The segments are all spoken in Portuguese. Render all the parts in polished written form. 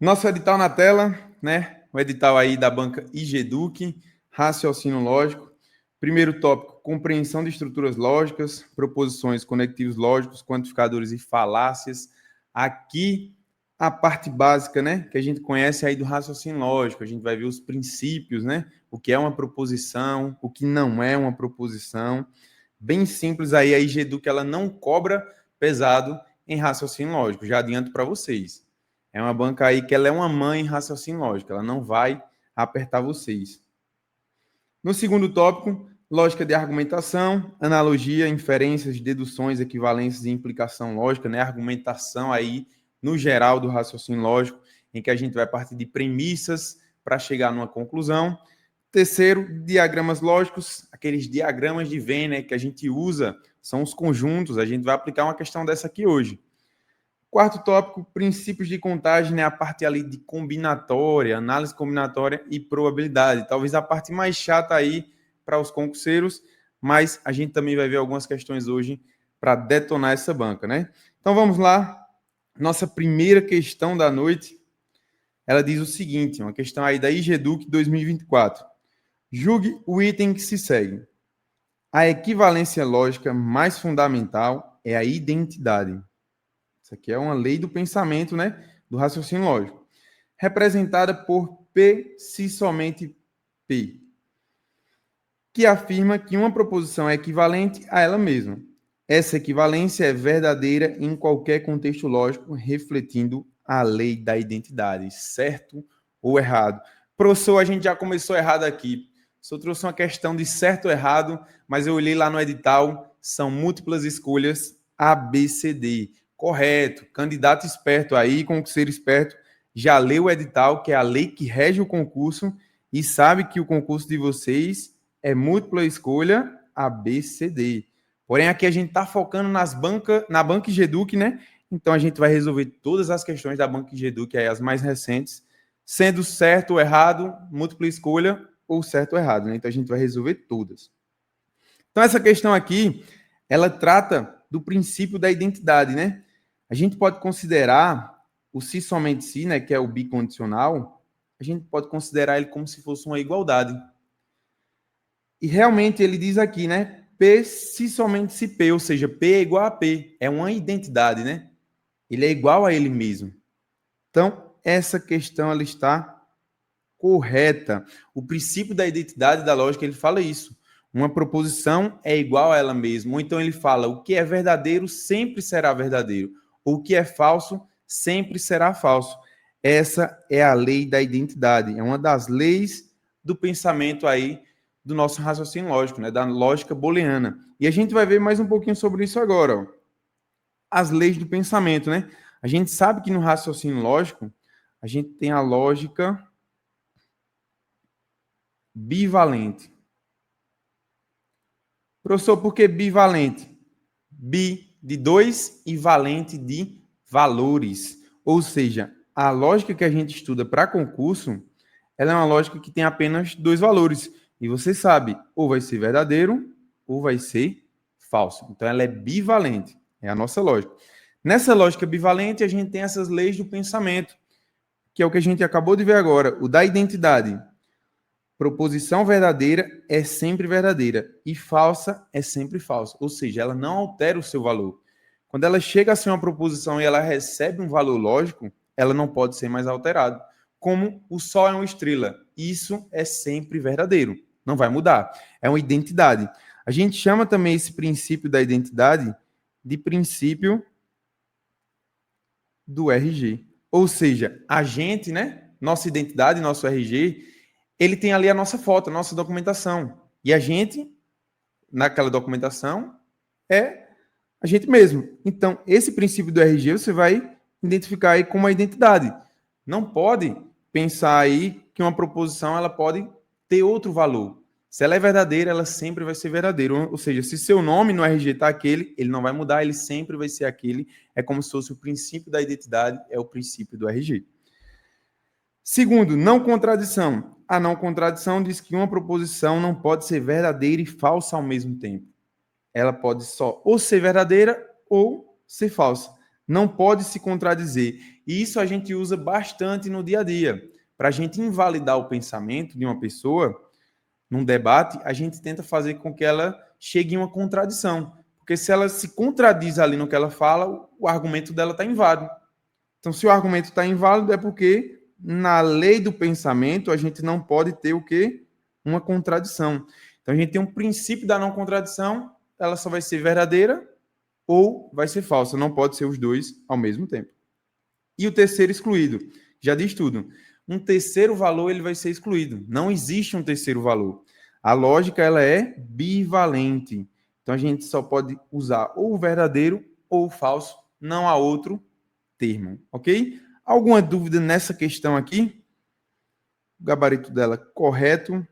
Nosso edital na tela, né? O edital aí da banca IGEDUC, raciocínio lógico. Primeiro tópico, compreensão de estruturas lógicas, proposições, conectivos lógicos, quantificadores e falácias. Aqui, a parte básica, né? Que a gente conhece aí do raciocínio lógico. A gente vai ver os princípios, né? O que é uma proposição, o que não é uma proposição. Bem simples aí, a IGEDUC, ela não cobra pesado em raciocínio lógico. Já adianto para vocês. É uma banca aí que ela é uma mãe em raciocínio lógico, ela não vai apertar vocês. No segundo tópico, lógica de argumentação, analogia, inferências, deduções, equivalências e implicação lógica, né? Argumentação aí no geral do raciocínio lógico, em que a gente vai partir de premissas para chegar numa conclusão. Terceiro, diagramas lógicos, aqueles diagramas de Venn, né, que a gente usa, são os conjuntos, a gente vai aplicar uma questão dessa aqui hoje. Quarto tópico, princípios de contagem, né? A parte ali de combinatória, análise combinatória e probabilidade. Talvez a parte mais chata aí para os concurseiros, mas a gente também vai ver algumas questões hoje para detonar essa banca, né? Então vamos lá. Nossa primeira questão da noite, ela diz o seguinte, uma questão aí da IGEDUC 2024. Julgue o item que se segue. A equivalência lógica mais fundamental é a identidade. Isso aqui é uma lei do pensamento, né? Do raciocínio lógico. Representada por P se somente P, que afirma que uma proposição é equivalente a ela mesma. Essa equivalência é verdadeira em qualquer contexto lógico, refletindo a lei da identidade, certo ou errado. Professor, a gente já começou errado aqui. O senhor trouxe uma questão de certo ou errado, mas eu olhei lá no edital, são múltiplas escolhas A, B, C, D. Correto. Candidato esperto aí, concurseiro esperto, já leu o edital, que é a lei que rege o concurso, e sabe que o concurso de vocês é múltipla escolha A, B, C, D. Porém, aqui a gente está focando na banca IGEDUC, né? Então, a gente vai resolver todas as questões da banca IGEDUC, aí, as mais recentes, sendo certo ou errado, múltipla escolha ou certo ou errado, né? Então, a gente vai resolver todas. Então, essa questão aqui, ela trata do princípio da identidade, né? A gente pode considerar o se somente se, né, que é o bicondicional, a gente pode considerar ele como se fosse uma igualdade. E realmente ele diz aqui, né? P se somente se P, ou seja, P é igual a P, é uma identidade, né? Ele é igual a ele mesmo. Então, essa questão ela está correta. O princípio da identidade da lógica, ele fala isso. Uma proposição é igual a ela mesma. Ou então ele fala, o que é verdadeiro sempre será verdadeiro. O que é falso sempre será falso. Essa é a lei da identidade. É uma das leis do pensamento aí do nosso raciocínio lógico, né? Da lógica booleana. E a gente vai ver mais um pouquinho sobre isso agora. Ó. As leis do pensamento, né? A gente sabe que no raciocínio lógico, a gente tem a lógica bivalente. Professor, por que bivalente? Bi de dois e valente de valores. Ou seja, a lógica que a gente estuda para concurso, ela é uma lógica que tem apenas dois valores. E você sabe, ou vai ser verdadeiro, ou vai ser falso. Então, ela é bivalente. É a nossa lógica. Nessa lógica bivalente, a gente tem essas leis do pensamento, que é o que a gente acabou de ver agora. O da identidade. Proposição verdadeira é sempre verdadeira e falsa é sempre falsa. Ou seja, ela não altera o seu valor. Quando ela chega a ser uma proposição e ela recebe um valor lógico, ela não pode ser mais alterada. Como o Sol é uma estrela. Isso é sempre verdadeiro. Não vai mudar. É uma identidade. A gente chama também esse princípio da identidade de princípio do RG. Ou seja, a gente, né? Nossa identidade, nosso RG, ele tem ali a nossa foto, a nossa documentação. E a gente, naquela documentação, é a gente mesmo. Então, esse princípio do RG você vai identificar aí como uma identidade. Não pode pensar aí que uma proposição ela pode ter outro valor. Se ela é verdadeira, ela sempre vai ser verdadeira. Ou seja, se seu nome no RG está aquele, ele não vai mudar, ele sempre vai ser aquele. É como se fosse o princípio da identidade, é o princípio do RG. Segundo, não contradição. A não contradição diz que uma proposição não pode ser verdadeira e falsa ao mesmo tempo. Ela pode só ou ser verdadeira ou ser falsa. Não pode se contradizer. E isso a gente usa bastante no dia a dia. Para a gente invalidar o pensamento de uma pessoa, num debate, a gente tenta fazer com que ela chegue em uma contradição. Porque se ela se contradiz ali no que ela fala, o argumento dela está inválido. Então, se o argumento está inválido, é porque na lei do pensamento a gente não pode ter o quê? Uma contradição. Então, a gente tem um princípio da não contradição, ela só vai ser verdadeira ou vai ser falsa. Não pode ser os dois ao mesmo tempo. E o terceiro excluído. Já diz tudo. Um terceiro valor ele vai ser excluído. Não existe um terceiro valor. A lógica ela é bivalente. Então a gente só pode usar ou o verdadeiro ou o falso. Não há outro termo, ok? Alguma dúvida nessa questão aqui? O gabarito dela correto?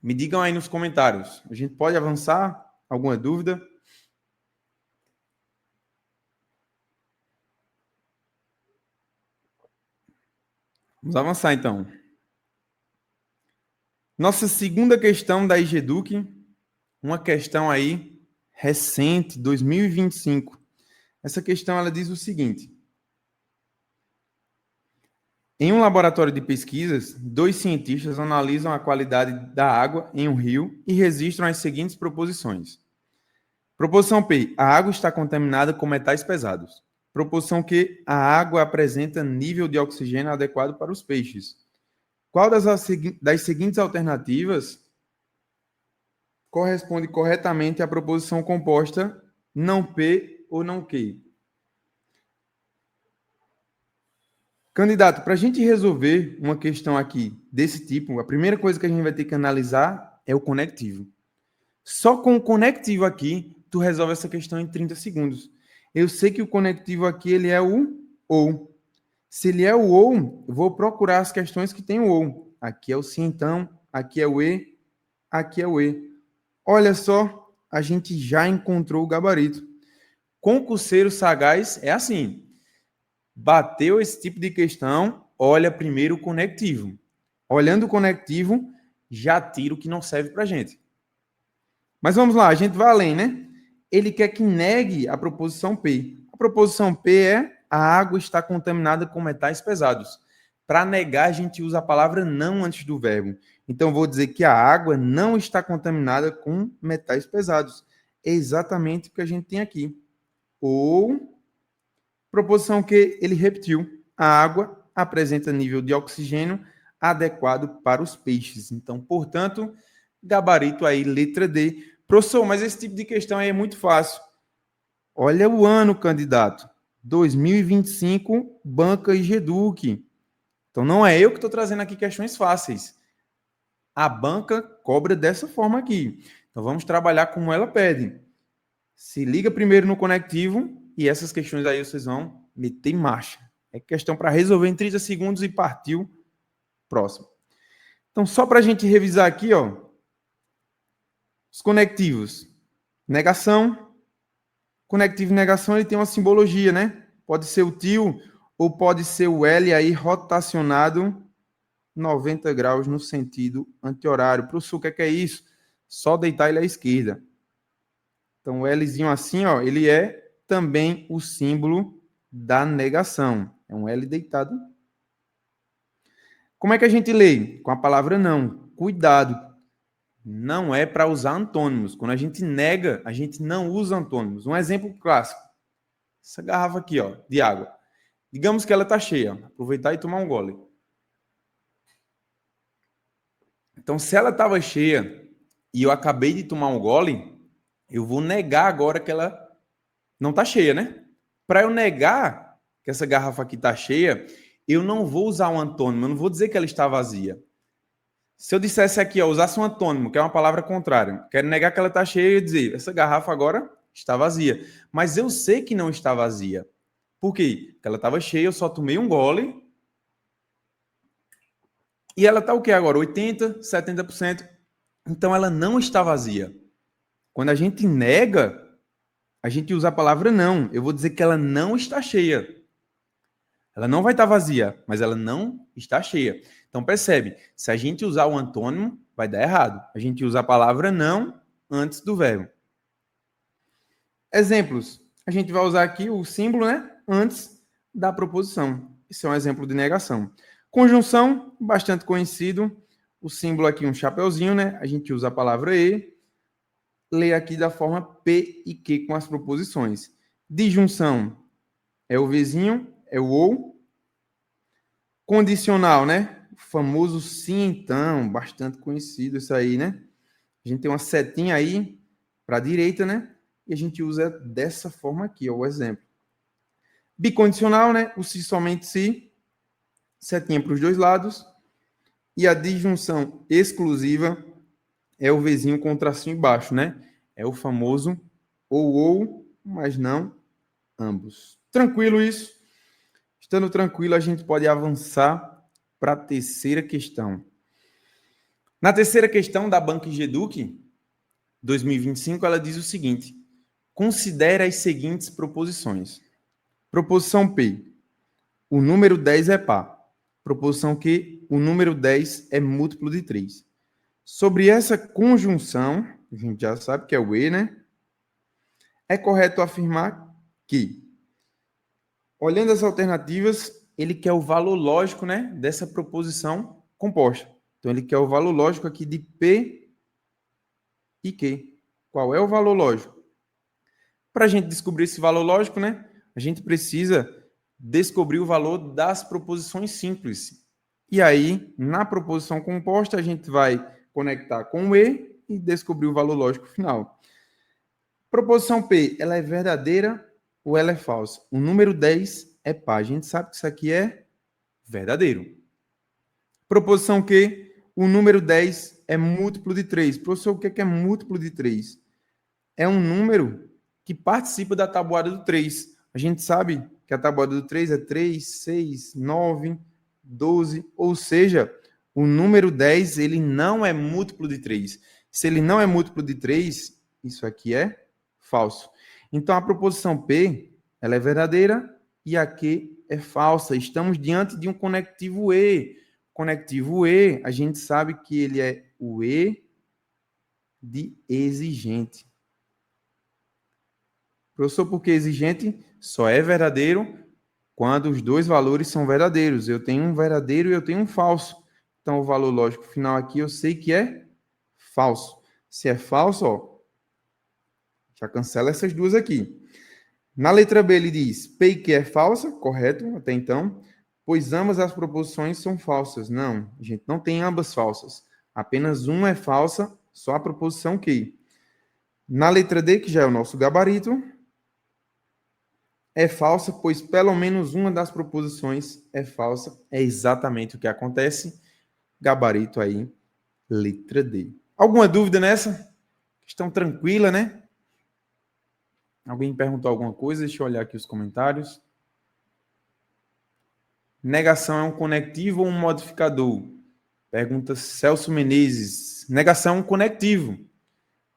Me digam aí nos comentários. A gente pode avançar? Alguma dúvida? Vamos avançar então. Nossa segunda questão da IGEDUC, uma questão aí recente, 2025. Essa questão ela diz o seguinte: em um laboratório de pesquisas, 2 cientistas analisam a qualidade da água em um rio e registram as seguintes proposições. Proposição P: a água está contaminada com metais pesados. Proposição Q: a água apresenta nível de oxigênio adequado para os peixes. Qual das seguintes alternativas corresponde corretamente à proposição composta não P ou não Q? Candidato, para a gente resolver uma questão aqui desse tipo, a primeira coisa que a gente vai ter que analisar é o conectivo. Só com o conectivo aqui, tu resolve essa questão em 30 segundos. Eu sei que o conectivo aqui ele é o ou. Se ele é o ou, eu vou procurar as questões que tem o ou. Aqui é o sim, então. Aqui é o e. Aqui é o e. Olha só, a gente já encontrou o gabarito. Concurseiro sagaz é assim. Bateu esse tipo de questão, olha primeiro o conectivo. Olhando o conectivo, já tira o que não serve para a gente. Mas vamos lá, a gente vai além, né? Ele quer que negue a proposição P. A proposição P é a água está contaminada com metais pesados. Para negar, a gente usa a palavra não antes do verbo. Então, vou dizer que a água não está contaminada com metais pesados. É exatamente o que a gente tem aqui. Ou, proposição que ele repetiu. A água apresenta nível de oxigênio adequado para os peixes. Então, portanto, gabarito aí, letra D. Professor, mas esse tipo de questão aí é muito fácil. Olha o ano, candidato. 2025, banca IGEDUC. Então, não é eu que estou trazendo aqui questões fáceis. A banca cobra dessa forma aqui. Então, vamos trabalhar como ela pede. Se liga primeiro no conectivo e essas questões aí vocês vão meter em marcha. É questão para resolver em 30 segundos e partiu próximo. Então, só para a gente revisar aqui, ó, os conectivos. Negação. Conectivo e negação, ele tem uma simbologia, né? Pode ser o tio ou pode ser o L aí rotacionado 90 graus no sentido anti-horário. Professor, o que é isso? Só deitar ele à esquerda. Então, o Lzinho assim, ó, ele é também o símbolo da negação. É um L deitado. Como é que a gente lê? Com a palavra não. Cuidado. Não é para usar antônimos. Quando a gente nega, a gente não usa antônimos. Um exemplo clássico. Essa garrafa aqui, ó, de água. Digamos que ela está cheia. Aproveitar e tomar um gole. Então, se ela estava cheia e eu acabei de tomar um gole, eu vou negar agora que ela não está cheia, né? Para eu negar que essa garrafa aqui está cheia, eu não vou usar um antônimo. Eu não vou dizer que ela está vazia. Se eu dissesse aqui, ó, usasse um antônimo, que é uma palavra contrária, quero negar que ela está cheia e dizer, essa garrafa agora está vazia. Mas eu sei que não está vazia. Por quê? Porque ela estava cheia, eu só tomei um gole. E ela está o quê agora? 80%, 70%. Então ela não está vazia. Quando a gente nega, a gente usa a palavra não. Eu vou dizer que ela não está cheia. Ela não vai estar vazia, mas ela não está cheia. Então, percebe, se a gente usar o antônimo, vai dar errado. A gente usa a palavra não antes do verbo. Exemplos. A gente vai usar aqui o símbolo, né? antes da proposição. Esse é um exemplo de negação. Conjunção, bastante conhecido. O símbolo aqui, um chapeuzinho, né? A gente usa a palavra e, lê aqui da forma P e Q com as proposições. Disjunção é o vizinho, é o ou. Condicional, né? O famoso sim, então, bastante conhecido isso aí, né? A gente tem uma setinha aí para a direita, né? E a gente usa dessa forma aqui, ó, o exemplo. Bicondicional, né? O se somente se, setinha para os dois lados. E a disjunção exclusiva é o vizinho com tracinho embaixo, né? É o famoso ou, mas não ambos. Tranquilo isso? Estando tranquilo, a gente pode avançar para a terceira questão. Na terceira questão da Banca Geduc, 2025, ela diz o seguinte: considere as seguintes proposições. Proposição P, o número 10 é par. Proposição Q, o número 10 é múltiplo de 3. Sobre essa conjunção, a gente já sabe que é o E, né? É correto afirmar que, olhando as alternativas, ele quer o valor lógico, né, dessa proposição composta. Então, ele quer o valor lógico aqui de P e Q. Qual é o valor lógico? Para a gente descobrir esse valor lógico, né, a gente precisa descobrir o valor das proposições simples. E aí, na proposição composta, a gente vai conectar com o E e descobrir o valor lógico final. Proposição P, ela é verdadeira ou ela é falsa? O número 10 é par. A gente sabe que isso aqui é verdadeiro. Proposição Q, o número 10 é múltiplo de 3. Professor, o que é múltiplo de 3? É um número que participa da tabuada do 3. A gente sabe que a tabuada do 3 é 3, 6, 9, 12, ou seja, o número 10 ele não é múltiplo de 3. Se ele não é múltiplo de 3, isso aqui é falso. Então, a proposição P ela é verdadeira e a Q é falsa. Estamos diante de um conectivo E. Conectivo E, a gente sabe que ele é o E de exigente. Professor, por que exigente? Só é verdadeiro quando os dois valores são verdadeiros. Eu tenho um verdadeiro e eu tenho um falso. Então, o valor lógico final aqui eu sei que é falso. Se é falso, ó, já cancela essas duas aqui. Na letra B ele diz, P e Q é falsa, correto, até então, pois ambas as proposições são falsas. Não, a gente não tem ambas falsas. Apenas uma é falsa, só a proposição Q. Na letra D, que já é o nosso gabarito, é falsa, pois pelo menos uma das proposições é falsa. É exatamente o que acontece. Gabarito aí, letra D. Alguma dúvida nessa? Questão tranquila, né? Alguém perguntou alguma coisa? Deixa eu olhar aqui os comentários. Negação é um conectivo ou um modificador? Pergunta Celso Menezes. Negação é um conectivo.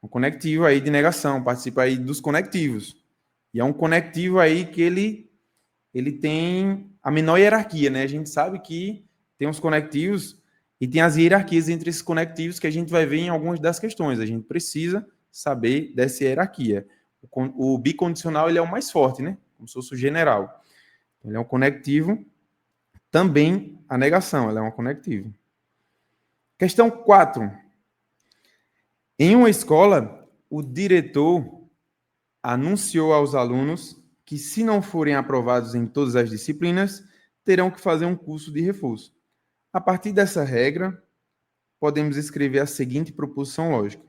Um conectivo aí de negação. Participa aí dos conectivos. E é um conectivo aí que ele tem a menor hierarquia, né? A gente sabe que tem os conectivos e tem as hierarquias entre esses conectivos que a gente vai ver em algumas das questões. A gente precisa saber dessa hierarquia. O bicondicional ele é o mais forte, né? Como se fosse o general. Ele é um conectivo. Também a negação, ela é um conectivo. Questão 4. Em uma escola, o diretor anunciou aos alunos que, se não forem aprovados em todas as disciplinas, terão que fazer um curso de reforço. A partir dessa regra, podemos escrever a seguinte proposição lógica.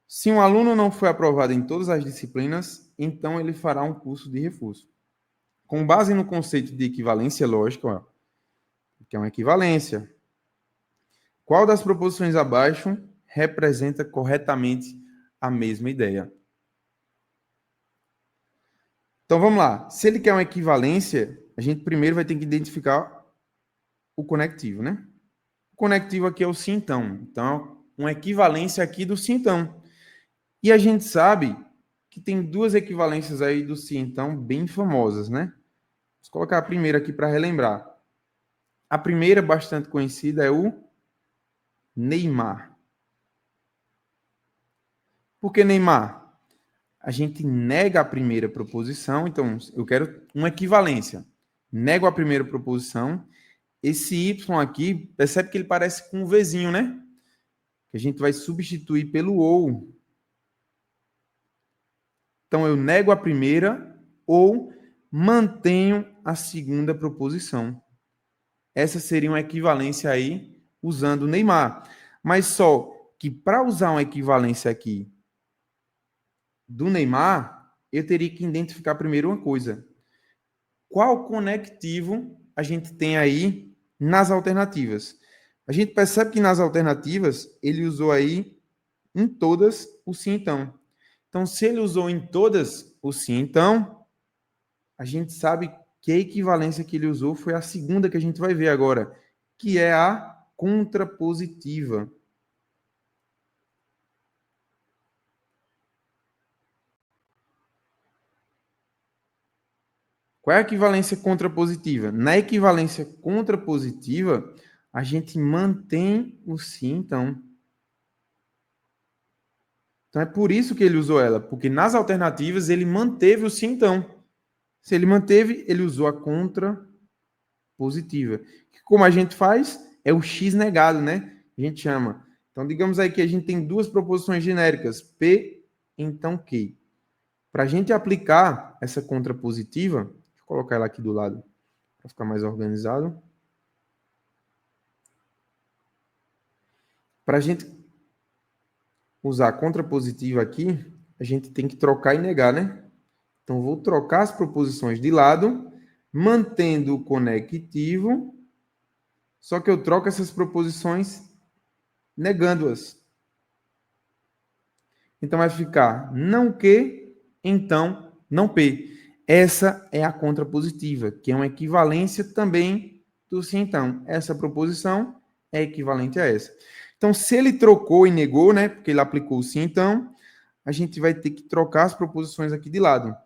Se um aluno não foi aprovado em todas as disciplinas, então ele fará um curso de reforço. Com base no conceito de equivalência lógica, ó, que é uma equivalência, qual das proposições abaixo representa corretamente a mesma ideia? Então vamos lá. Se ele quer uma equivalência, a gente primeiro vai ter que identificar o conectivo, né? O conectivo aqui é o sim então. Então, uma equivalência aqui do sim então. E a gente sabe que tem duas equivalências aí do sim então bem famosas, né? Vou colocar a primeira aqui para relembrar. A primeira, bastante conhecida, é o Neymar. Por que Neymar? a gente nega a primeira proposição, então eu quero uma equivalência. Nego a primeira proposição. Esse y aqui, percebe que ele parece com um Vzinho, né? Que a gente vai substituir pelo ou. Então, eu nego a primeira ou mantenho a segunda proposição. Essa seria uma equivalência aí usando o Neymar. Mas só que para usar uma equivalência aqui do Neymar, eu teria que identificar primeiro uma coisa. Qual conectivo a gente tem aí nas alternativas? A gente percebe que nas alternativas ele usou aí em todas o sim então. Então, se ele usou em todas o sim então, a gente sabe que a equivalência que ele usou foi a segunda que a gente vai ver agora, que é a contrapositiva. Qual é a equivalência contrapositiva? Na equivalência contrapositiva, a gente mantém o sim então. Então é por isso que ele usou ela, porque nas alternativas ele manteve o sim então. Se ele manteve, ele usou a contrapositiva. Como a gente faz? É o x negado, né? A gente chama. Então, digamos aí que a gente tem duas proposições genéricas, P, então Q. Para a gente aplicar essa contrapositiva, deixa eu colocar ela aqui do lado para ficar mais organizado. Para a gente usar a contrapositiva aqui, a gente tem que trocar e negar, né? Então, vou trocar as proposições de lado, mantendo o conectivo, só que eu troco essas proposições negando-as. Então, vai ficar não que, então não P. Essa é a contrapositiva, que é uma equivalência também do sim, então. Essa proposição é equivalente a essa. Então, se ele trocou e negou, né, porque ele aplicou o sim, então, a gente vai ter que trocar as proposições aqui de lado.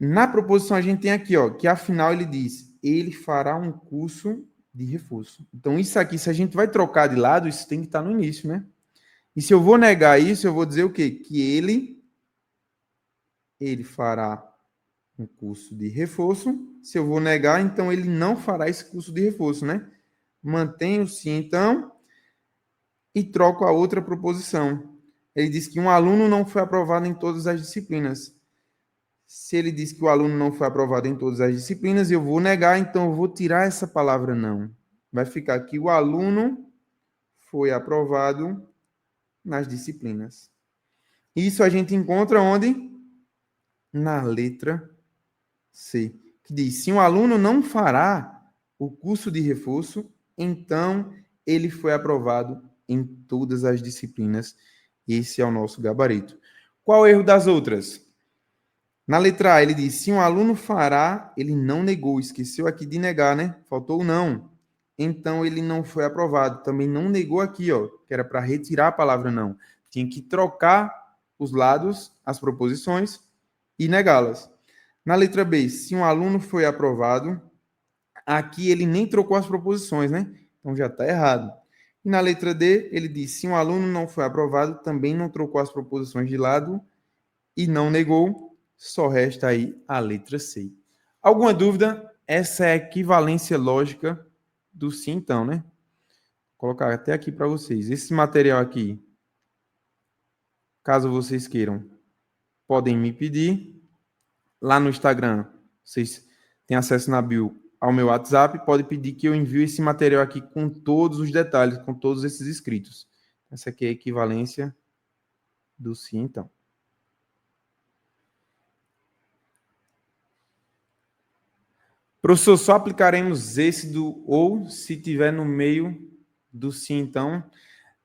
Na proposição a gente tem aqui, ó, que afinal ele diz, ele fará um curso de reforço. Então isso aqui, se a gente vai trocar de lado, isso tem que estar no início, né? E se eu vou negar isso, eu vou dizer o quê? Que ele fará um curso de reforço. Se eu vou negar, então ele não fará esse curso de reforço, né? Mantenho sim, então, e troco a outra proposição. Ele diz que um aluno não foi aprovado em todas as disciplinas. Se ele diz que o aluno não foi aprovado em todas as disciplinas, eu vou negar, então eu vou tirar essa palavra não. Vai ficar que o aluno foi aprovado nas disciplinas. Isso a gente encontra onde? Na letra C, que diz: se um aluno não fará o curso de reforço, então ele foi aprovado em todas as disciplinas. Esse é o nosso gabarito. Qual o erro das outras? Na letra A, ele diz: se um aluno fará, ele não negou, esqueceu aqui de negar, né? Faltou o não. Então, ele não foi aprovado. Também não negou aqui, ó, que era para retirar a palavra não. Tinha que trocar os lados, as proposições, e negá-las. Na letra B, se um aluno foi aprovado, aqui ele nem trocou as proposições, né? Então, já está errado. E na letra D, ele diz: se um aluno não foi aprovado, também não trocou as proposições de lado e não negou. Só resta aí a letra C. Alguma dúvida? Essa é a equivalência lógica do sim, então, né? Vou colocar até aqui para vocês. Esse material aqui, caso vocês queiram, podem me pedir. Lá no Instagram, vocês têm acesso na bio ao meu WhatsApp. Pode pedir que eu envie esse material aqui com todos os detalhes, com todos esses escritos. Essa aqui é a equivalência do sim, então. Professor, só aplicaremos esse do ou se tiver no meio do sim, então.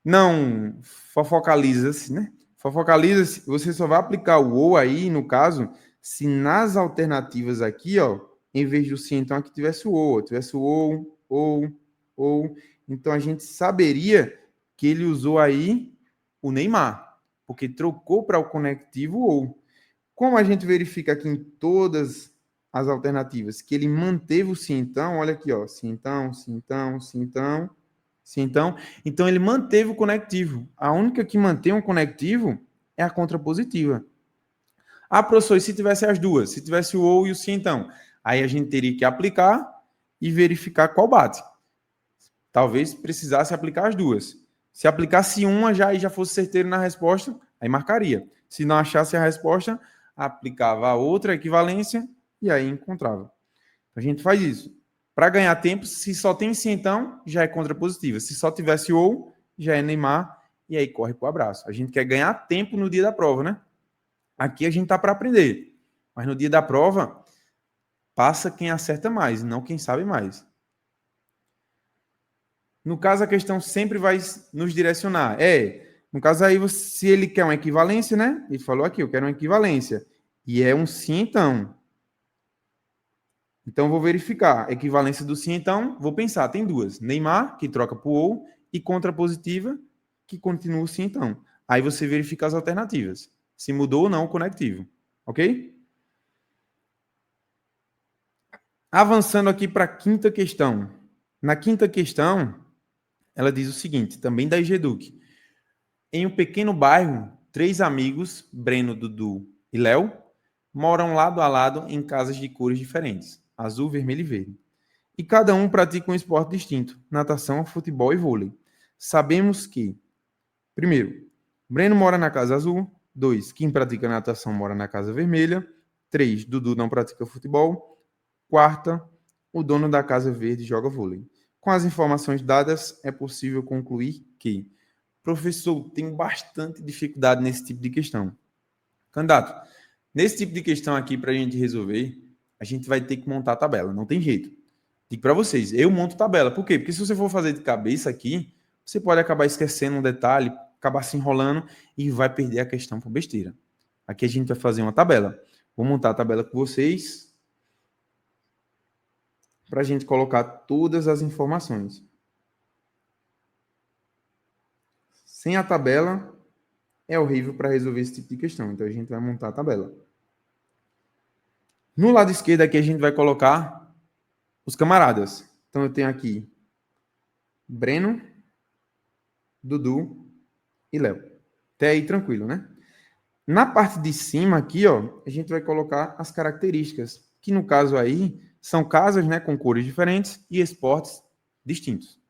Não fofocaliza-se, né? Fofocaliza-se, você só vai aplicar o ou aí, no caso, se nas alternativas aqui, ó, em vez do sim, então aqui tivesse o ou, ou. Então a gente saberia que ele usou aí o Neymar, porque trocou para o conectivo ou. Como a gente verifica aqui em todas as alternativas que ele manteve o sim então, olha aqui, ó, sim então, sim então, sim então, sim então. Então ele manteve o conectivo. A única que mantém um conectivo é a contrapositiva. Ah, professor, e se tivesse as duas? Se tivesse o ou e o se então? Aí a gente teria que aplicar e verificar qual bate. Talvez precisasse aplicar as duas. Se aplicasse uma já fosse certeiro na resposta, aí marcaria. Se não achasse a resposta, aplicava a outra equivalência e aí encontrava. A gente faz isso. Para ganhar tempo, se só tem sim então, já é contrapositiva. Se só tivesse ou, já é Neymar e aí corre para o abraço. A gente quer ganhar tempo no dia da prova, né? Aqui a gente tá para aprender. Mas no dia da prova, passa quem acerta mais, não quem sabe mais. No caso, a questão sempre vai nos direcionar. No caso aí, se ele quer uma equivalência, né? Ele falou aqui, eu quero uma equivalência. E é um sim, então. Então, vou verificar. Equivalência do sim, então, vou pensar. Tem duas. Neymar, que troca por ou, e contrapositiva, que continua o sim, então. Aí você verifica as alternativas. Se mudou ou não o conectivo. Ok? Avançando aqui para a quinta questão. Na quinta questão, ela diz o seguinte, também da Egeduc. Em um pequeno bairro, 3 amigos, Breno, Dudu e Léo, moram lado a lado em casas de cores diferentes, azul, vermelho e verde. E cada um pratica um esporte distinto, natação, futebol e vôlei. Sabemos que, primeiro, Breno mora na casa azul, 2, quem pratica natação mora na casa vermelha, 3, Dudu não pratica futebol, quarta, o dono da casa verde joga vôlei. Com as informações dadas, é possível concluir que, professor, tem bastante dificuldade nesse tipo de questão. Candidato, nesse tipo de questão aqui, para a gente resolver, a gente vai ter que montar a tabela, não tem jeito. Digo para vocês, eu monto tabela. Por quê? Porque se você for fazer de cabeça aqui, você pode acabar esquecendo um detalhe, acabar se enrolando e vai perder a questão por besteira. Aqui a gente vai fazer uma tabela. Vou montar a tabela com vocês para a gente colocar todas as informações. Sem a tabela, é horrível para resolver esse tipo de questão. Então, a gente vai montar a tabela. No lado esquerdo aqui, a gente vai colocar os camaradas. Então, eu tenho aqui Breno, Dudu e Léo. Até aí, tranquilo, né? Na parte de cima aqui, ó, a gente vai colocar as características, que no caso aí são casas, né, com cores diferentes e esportes distintos.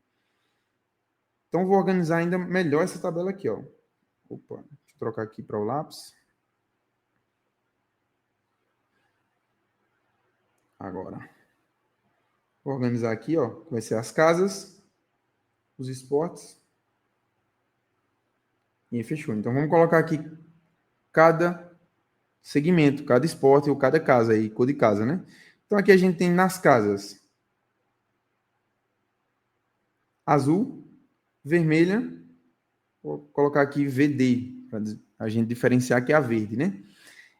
Então, vou organizar ainda melhor essa tabela aqui, ó. Opa, deixa eu trocar aqui para o lápis. Agora. Vou organizar aqui, ó. Vai ser as casas, os esportes. E fechou. Então, vamos colocar aqui cada segmento, cada esporte ou cada casa aí, cor de casa, né? Então, aqui a gente tem nas casas azul, vermelha. Vou colocar aqui VD, para a gente diferenciar que é a verde, né?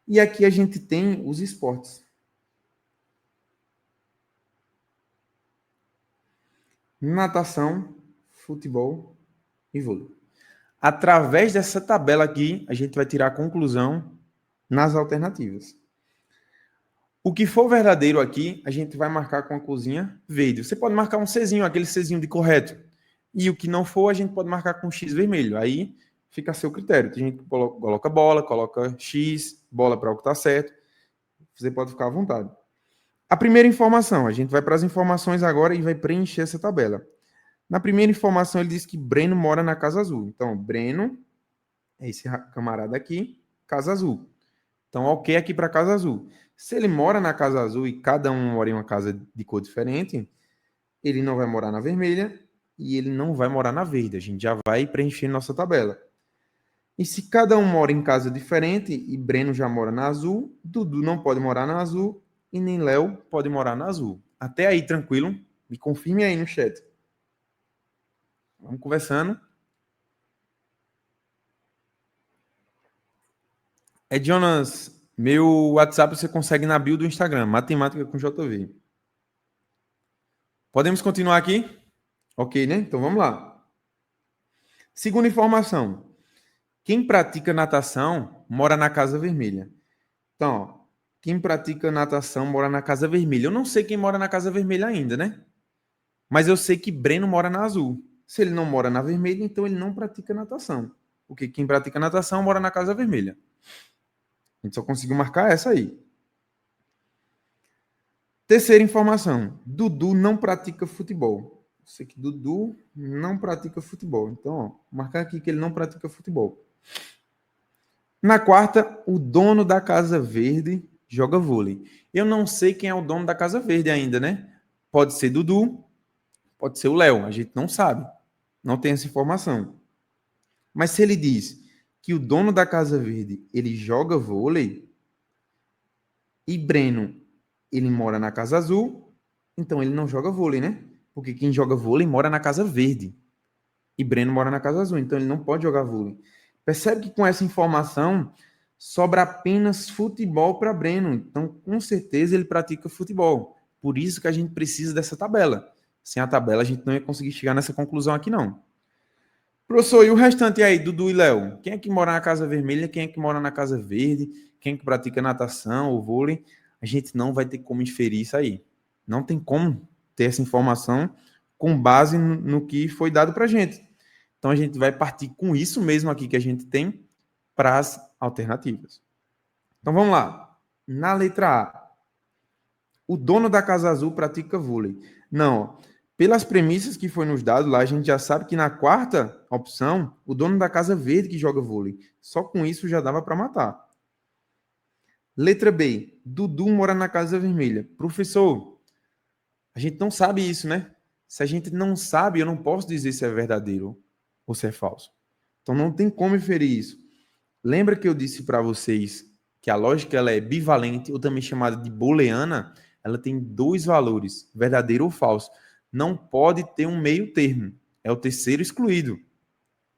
E aqui a gente tem os esportes. Natação, futebol e vôlei. Através dessa tabela aqui, a gente vai tirar a conclusão nas alternativas. O que for verdadeiro aqui, a gente vai marcar com a corzinha verde. Você pode marcar um Czinho, aquele Czinho de correto. E o que não for, a gente pode marcar com X vermelho. Aí fica a seu critério. Tem gente que coloca bola, coloca X, bola para o que está certo. Você pode ficar à vontade. A primeira informação, a gente vai para as informações agora e vai preencher essa tabela. Na primeira informação, ele diz que Breno mora na Casa Azul. Então, Breno é esse camarada aqui, Casa Azul. Então, ok aqui para Casa Azul. Se ele mora na Casa Azul e cada um mora em uma casa de cor diferente, ele não vai morar na vermelha e ele não vai morar na verde. A gente já vai preencher nossa tabela. E se cada um mora em casa diferente e Breno já mora na azul, Dudu não pode morar na azul e nem Léo pode morar na azul. Até aí, tranquilo? Me confirme aí no chat. Vamos conversando. Jonas, meu WhatsApp você consegue na bio do Instagram, Matemática com JV. Podemos continuar aqui? Ok, né? Então vamos lá. Segunda informação. Quem pratica natação mora na Casa Vermelha. Então, ó, quem pratica natação mora na Casa Vermelha. Eu não sei quem mora na Casa Vermelha ainda, né? Mas eu sei que Breno mora na azul. Se ele não mora na vermelha, então ele não pratica natação. Porque quem pratica natação mora na Casa Vermelha. A gente só conseguiu marcar essa aí. Terceira informação. Dudu não pratica futebol. Eu sei que Dudu não pratica futebol. Então, ó, vou marcar aqui que ele não pratica futebol. Na quarta, o dono da Casa Verde joga vôlei. Eu não sei quem é o dono da Casa Verde ainda, né? Pode ser Dudu, pode ser o Léo. A gente não sabe. Não tem essa informação. Mas se ele diz que o dono da Casa Verde, ele joga vôlei, e Breno, ele mora na Casa Azul, então ele não joga vôlei, né? Porque quem joga vôlei mora na Casa Verde. E Breno mora na Casa Azul, então ele não pode jogar vôlei. Percebe que com essa informação sobra apenas futebol para Breno. Então, com certeza, ele pratica futebol. Por isso que a gente precisa dessa tabela. Sem a tabela, a gente não ia conseguir chegar nessa conclusão aqui, não. Professor, e o restante aí, Dudu e Léo? Quem é que mora na Casa Vermelha? Quem é que mora na Casa Verde? Quem é que pratica natação ou vôlei? A gente não vai ter como inferir isso aí. Não tem como ter essa informação com base no que foi dado para a gente. Então, a gente vai partir com isso mesmo aqui que a gente tem para as alternativas. Então, vamos lá. Na letra A, o dono da Casa Azul pratica vôlei. Não, pelas premissas que foi nos dado lá, a gente já sabe que na quarta opção, o dono da Casa Verde que joga vôlei. Só com isso já dava para matar. Letra B, Dudu mora na Casa Vermelha. Professor, a gente não sabe isso, né? Se a gente não sabe, eu não posso dizer se é verdadeiro ou se é falso. Então não tem como inferir isso. Lembra que eu disse para vocês que a lógica ela é bivalente, ou também chamada de booleana? Ela tem dois valores, verdadeiro ou falso. Não pode ter um meio termo. É o terceiro excluído.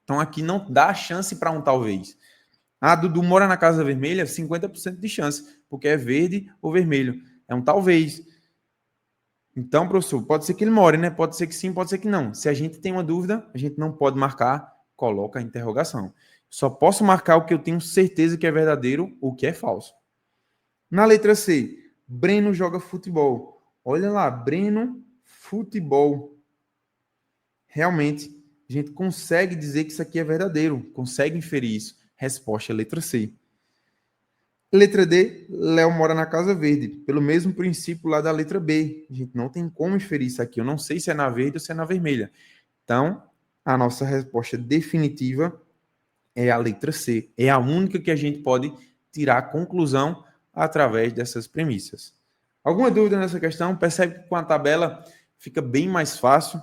Então aqui não dá chance para um talvez. Ah, Dudu mora na Casa Vermelha, 50% de chance, porque é verde ou vermelho. É um talvez. Então, professor, pode ser que ele more, né? Pode ser que sim, pode ser que não. Se a gente tem uma dúvida, a gente não pode marcar, coloca a interrogação. Só posso marcar o que eu tenho certeza que é verdadeiro ou que é falso. Na letra C, Breno joga futebol. Olha lá, Breno, futebol. Realmente, a gente consegue dizer que isso aqui é verdadeiro, consegue inferir isso. Resposta, letra C. Letra D, Léo mora na Casa Verde, pelo mesmo princípio lá da letra B. A gente não tem como inferir isso aqui. Eu não sei se é na verde ou se é na vermelha. Então, a nossa resposta definitiva é a letra C. É a única que a gente pode tirar a conclusão através dessas premissas. Alguma dúvida nessa questão? Percebe que com a tabela fica bem mais fácil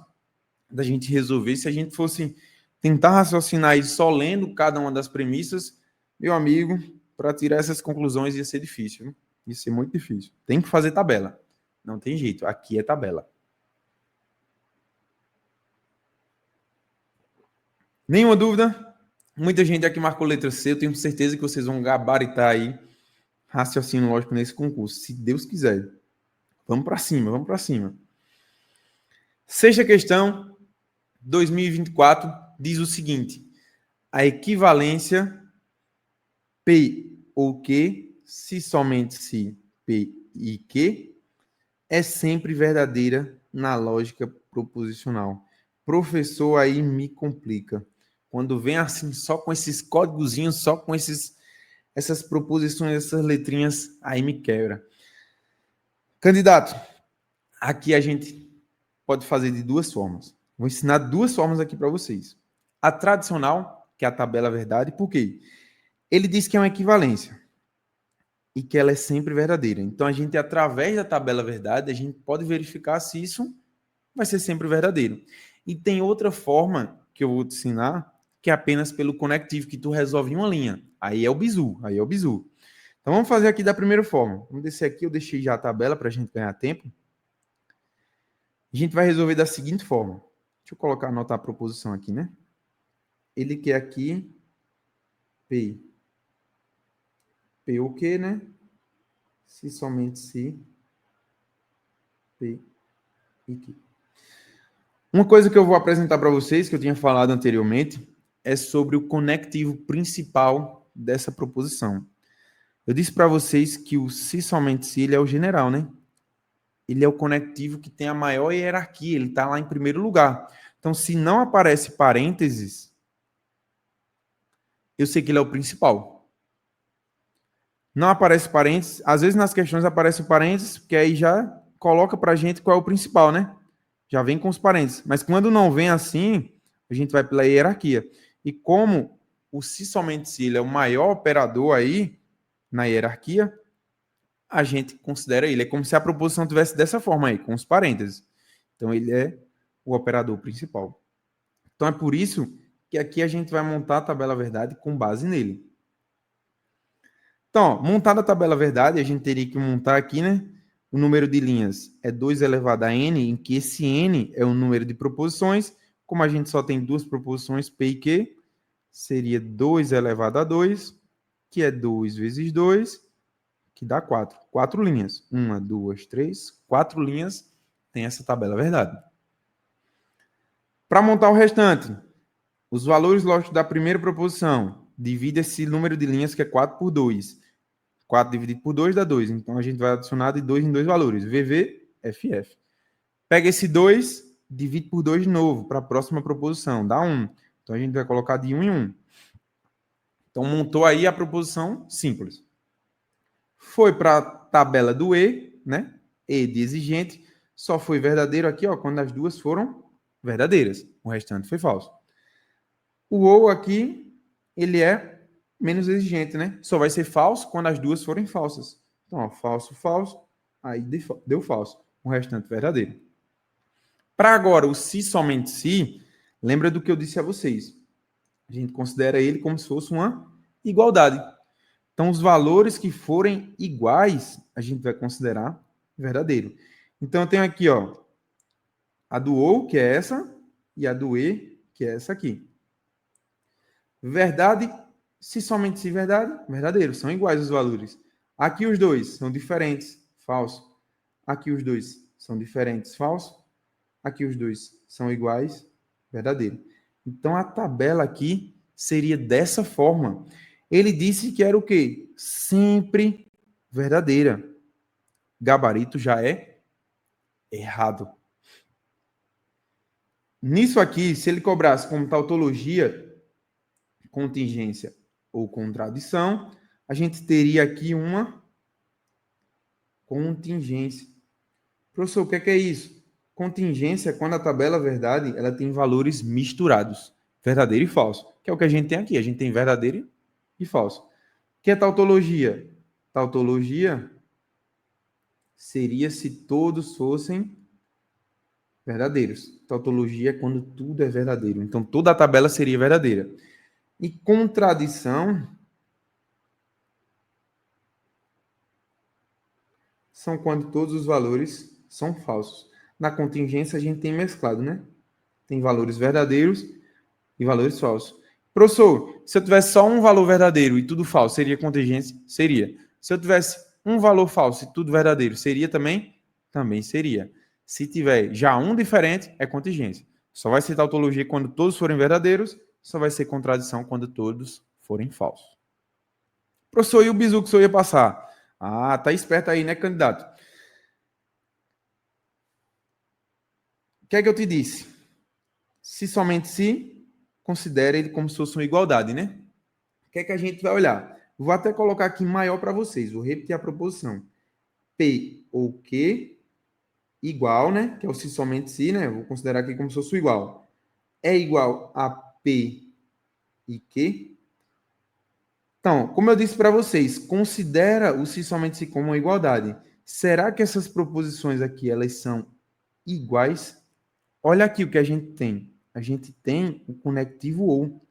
da gente resolver. Se a gente fosse tentar raciocinar isso só lendo cada uma das premissas, meu amigo, para tirar essas conclusões ia ser difícil. Viu? Ia ser muito difícil. Tem que fazer tabela. Não tem jeito. Aqui é tabela. Nenhuma dúvida? Muita gente aqui marcou letra C. Eu tenho certeza que vocês vão gabaritar aí raciocínio lógico nesse concurso, se Deus quiser. Vamos para cima, vamos para cima. Sexta questão, 2024, diz o seguinte: a equivalência P ou Q, se somente se P e Q, é sempre verdadeira na lógica proposicional. Professor, aí me complica. Quando vem assim, só com esses códigozinhos, só com essas proposições, essas letrinhas, aí me quebra. Candidato, aqui a gente pode fazer de duas formas. Vou ensinar duas formas aqui para vocês. A tradicional, que é a tabela verdade, por quê? Ele diz que é uma equivalência e que ela é sempre verdadeira. Então, a gente, através da tabela verdade, a gente pode verificar se isso vai ser sempre verdadeiro. E tem outra forma que eu vou te ensinar, que é apenas pelo conectivo, que tu resolve em uma linha. Aí é o bizu, aí é o bizu. Então, vamos fazer aqui da primeira forma. Vamos descer aqui, eu deixei já a tabela para a gente ganhar tempo. A gente vai resolver da seguinte forma. Deixa eu colocar, anotar a proposição aqui, né? Ele quer aqui P. P o quê, né? Se somente se P e Q. Uma coisa que eu vou apresentar para vocês, que eu tinha falado anteriormente, é sobre o conectivo principal dessa proposição. Eu disse para vocês que o se somente se ele é o general, né? Ele é o conectivo que tem a maior hierarquia, ele está lá em primeiro lugar. Então, se não aparece parênteses, eu sei que ele é o principal. Não aparece parênteses. Às vezes nas questões aparece o parênteses, porque aí já coloca para a gente qual é o principal, né? Já vem com os parênteses. Mas quando não vem assim, a gente vai pela hierarquia. E como o se somente se ele é o maior operador aí na hierarquia, a gente considera ele. É como se a proposição tivesse dessa forma aí, com os parênteses. Então ele é o operador principal. Então é por isso que aqui a gente vai montar a tabela verdade com base nele. Então, montada a tabela verdade, a gente teria que montar aqui, né? O número de linhas é 2 elevado a n, em que esse n é o número de proposições. Como a gente só tem duas proposições, P e Q, seria 2 elevado a 2, que é 2 vezes 2, que dá 4. 4 linhas. 1, 2, 3, 4 linhas tem essa tabela verdade. Para montar o restante, os valores lógicos da primeira proposição, divide esse número de linhas que é 4 por 2. 4 dividido por 2 dá 2. Então, a gente vai adicionar de 2 em 2 valores. VV, FF. Pega esse 2, divide por 2 de novo, para a próxima proposição. Dá 1. Então, a gente vai colocar de 1 em 1. Então, montou aí a proposição simples. Foi para a tabela do E, né? E de exigente. Só foi verdadeiro aqui, ó, quando as duas foram verdadeiras. O restante foi falso. O ou aqui, ele é menos exigente, né? Só vai ser falso quando as duas forem falsas. Então, ó, falso, falso, aí deu falso. O restante verdadeiro. Para agora, o se somente se, lembra do que eu disse a vocês. A gente considera ele como se fosse uma igualdade. Então, os valores que forem iguais, a gente vai considerar verdadeiro. Então, eu tenho aqui, ó, a do ou, que é essa, e a do e, que é essa aqui. Verdade, se somente se verdade, verdadeiro. São iguais os valores. Aqui os dois são diferentes, falso. Aqui os dois são diferentes, falso. Aqui os dois são iguais, verdadeiro. Então a tabela aqui seria dessa forma. Ele disse que era o quê? Sempre verdadeira. Gabarito já é errado. Nisso aqui, se ele cobrasse como tautologia, contingência ou contradição, a gente teria aqui uma contingência. Professor, o que é isso? Contingência é quando a tabela verdade ela tem valores misturados, verdadeiro e falso, que é o que a gente tem aqui. A gente tem verdadeiro e falso. O que é tautologia? Tautologia seria se todos fossem verdadeiros. Tautologia é quando tudo é verdadeiro. Então, toda a tabela seria verdadeira. E contradição são quando todos os valores são falsos. Na contingência, a gente tem mesclado, né? Tem valores verdadeiros e valores falsos. Professor, se eu tivesse só um valor verdadeiro e tudo falso, seria contingência? Seria. Se eu tivesse um valor falso e tudo verdadeiro, seria também? Também seria. Se tiver já um diferente, é contingência. Só vai ser tautologia quando todos forem verdadeiros, só vai ser contradição quando todos forem falsos. Professor, e o bizu que o senhor ia passar? Ah, tá esperto aí, né, candidato? O que é que eu te disse? Se somente se, considere ele como se fosse uma igualdade, né? O que é que a gente vai olhar? Vou até colocar aqui maior para vocês. Vou repetir a proposição. P ou Q igual, né? Que é o se somente se, né? Vou considerar aqui como se fosse igual. É igual a P e Q. Então, como eu disse para vocês, considera o se somente se como uma igualdade. Será que essas proposições aqui, elas são iguais? Olha aqui o que a gente tem. A gente tem o conectivo ou.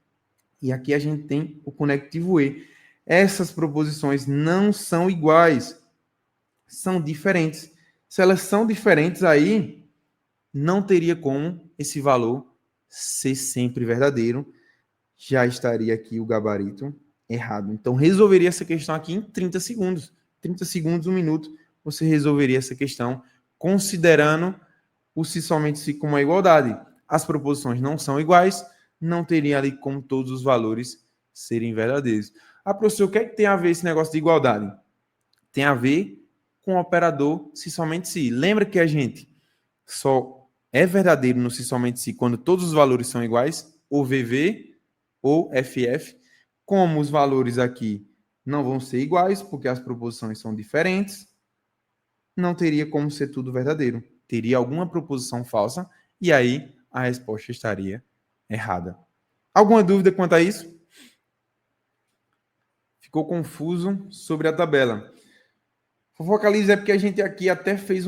E aqui a gente tem o conectivo e. Essas proposições não são iguais. São diferentes. Se elas são diferentes aí, não teria como esse valor ser sempre verdadeiro. Já estaria aqui o gabarito errado. Então, resolveria essa questão aqui em 30 segundos. 30 segundos, 1 minuto, você resolveria essa questão considerando o se somente se como uma igualdade. As proposições não são iguais, não teria ali como todos os valores serem verdadeiros. Ah, professor, o que é que tem a ver esse negócio de igualdade? Tem a ver com o operador se somente se. Lembra que a gente só é verdadeiro no se somente se quando todos os valores são iguais, ou VV ou FF, como os valores aqui não vão ser iguais, porque as proposições são diferentes. Não teria como ser tudo verdadeiro. Teria alguma proposição falsa, e aí a resposta estaria errada. Alguma dúvida quanto a isso? Ficou confuso sobre a tabela. Fofocalize é porque a gente aqui até fez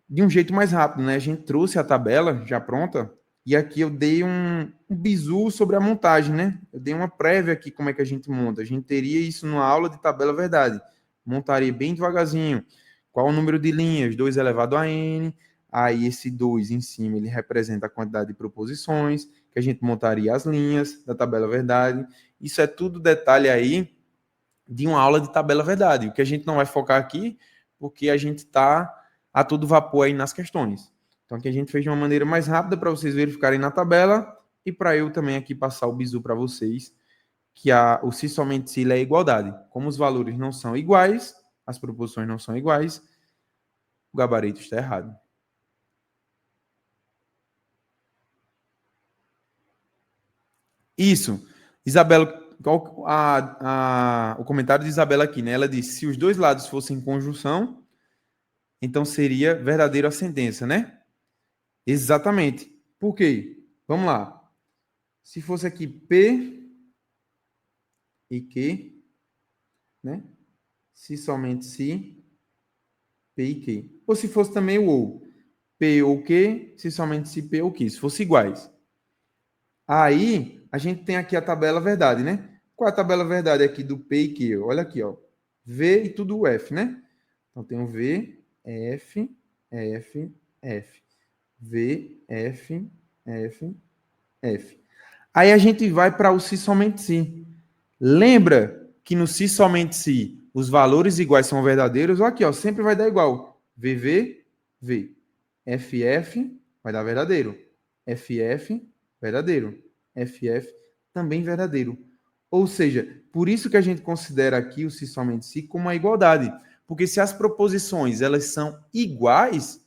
de um jeito mais rápido, né? A gente trouxe a tabela já pronta, e aqui eu dei um bizu sobre a montagem, né? Eu dei uma prévia aqui como é que a gente monta. A gente teria isso numa aula de tabela verdade. Montaria bem devagarzinho. Qual o número de linhas? 2 elevado a n. Aí esse 2 em cima, ele representa a quantidade de proposições, que a gente montaria as linhas da tabela verdade. Isso é tudo detalhe aí de uma aula de tabela verdade. O que a gente não vai focar aqui, porque a gente está a todo vapor aí nas questões. Então aqui a gente fez de uma maneira mais rápida para vocês verificarem na tabela e para eu também aqui passar o bizu para vocês, que o se somente se é igualdade. Como os valores não são iguais, as proposições não são iguais, o gabarito está errado. Isso. Isabela, o comentário de Isabela aqui, né? Ela disse, se os dois lados fossem em conjunção, então seria verdadeiro a sentença, né? Exatamente. Por quê? Vamos lá. Se fosse aqui P e Q, né? Se somente se, P e Q. Ou se fosse também o ou. P ou Q, se somente se P ou Q. Se fossem iguais. Aí, a gente tem aqui a tabela verdade, né? Qual é a tabela verdade aqui do P e Q? Olha aqui, ó. V e tudo o F, né? Então, tem o V, F, F, F. V, F, F, F. Aí a gente vai para o se somente se. Lembra que no se somente se os valores iguais são verdadeiros? Olha aqui, ó, sempre vai dar igual. VV, V. FF vai dar verdadeiro. FF, verdadeiro. FF, também verdadeiro. Ou seja, por isso que a gente considera aqui o se somente se como uma igualdade. Porque se as proposições elas são iguais,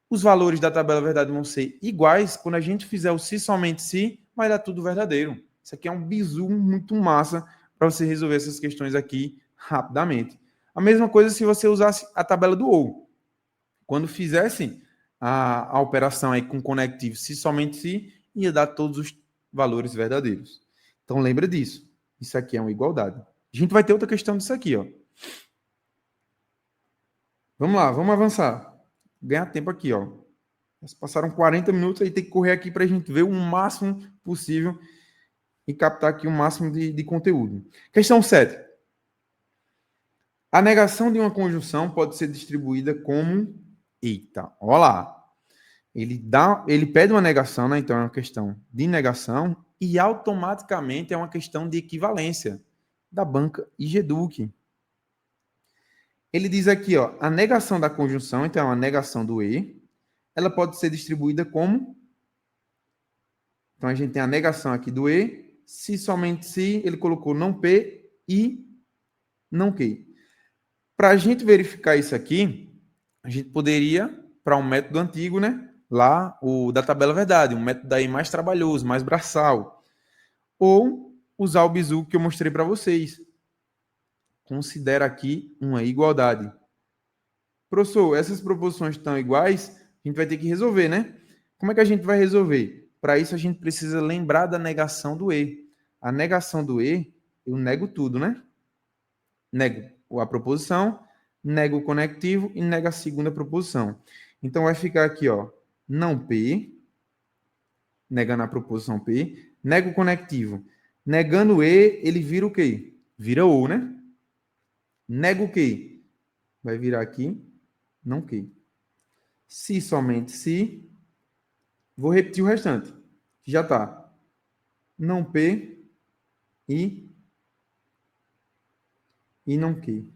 os valores da tabela verdade vão ser iguais. Quando a gente fizer o se somente se, vai dar tudo verdadeiro. Isso aqui é um bizu muito massa para você resolver essas questões aqui rapidamente. A mesma coisa se você usasse a tabela do ou. Quando fizesse a operação aí com conectivo se somente se, ia dar todos os valores verdadeiros. Então lembra disso. Isso aqui é uma igualdade. A gente vai ter outra questão disso aqui, ó. Vamos lá, vamos avançar. Ganhar tempo aqui, ó. Passaram 40 minutos, aí tem que correr aqui para a gente ver o máximo possível e captar aqui o máximo de conteúdo. Questão 7. A negação de uma conjunção pode ser distribuída como... Eita, olha lá. Ele pede uma negação, né? Então é uma questão de negação e automaticamente é uma questão de equivalência da banca IGEDUC. Ele diz aqui, ó, a negação da conjunção, então é uma negação do E, ela pode ser distribuída como... Então a gente tem a negação aqui do E, se somente se, ele colocou não P e não Q. Para a gente verificar isso aqui, a gente poderia, para um método antigo, né? Lá, o da tabela verdade, um método aí mais trabalhoso, mais braçal. Ou usar o bizu que eu mostrei para vocês. Considera aqui uma igualdade. Professor, essas proposições estão iguais, a gente vai ter que resolver, né? Como é que a gente vai resolver? Para isso, a gente precisa lembrar da negação do E. A negação do E, eu nego tudo, né? Nego a proposição, nego o conectivo e nego a segunda proposição. Então, vai ficar aqui, ó, não P, negando a proposição P, nego o conectivo. Negando o E, ele vira o quê? Vira O, né? Nego o quê? Vai virar aqui, não Q. Se somente se, vou repetir o restante. Já está. Não P e não Q.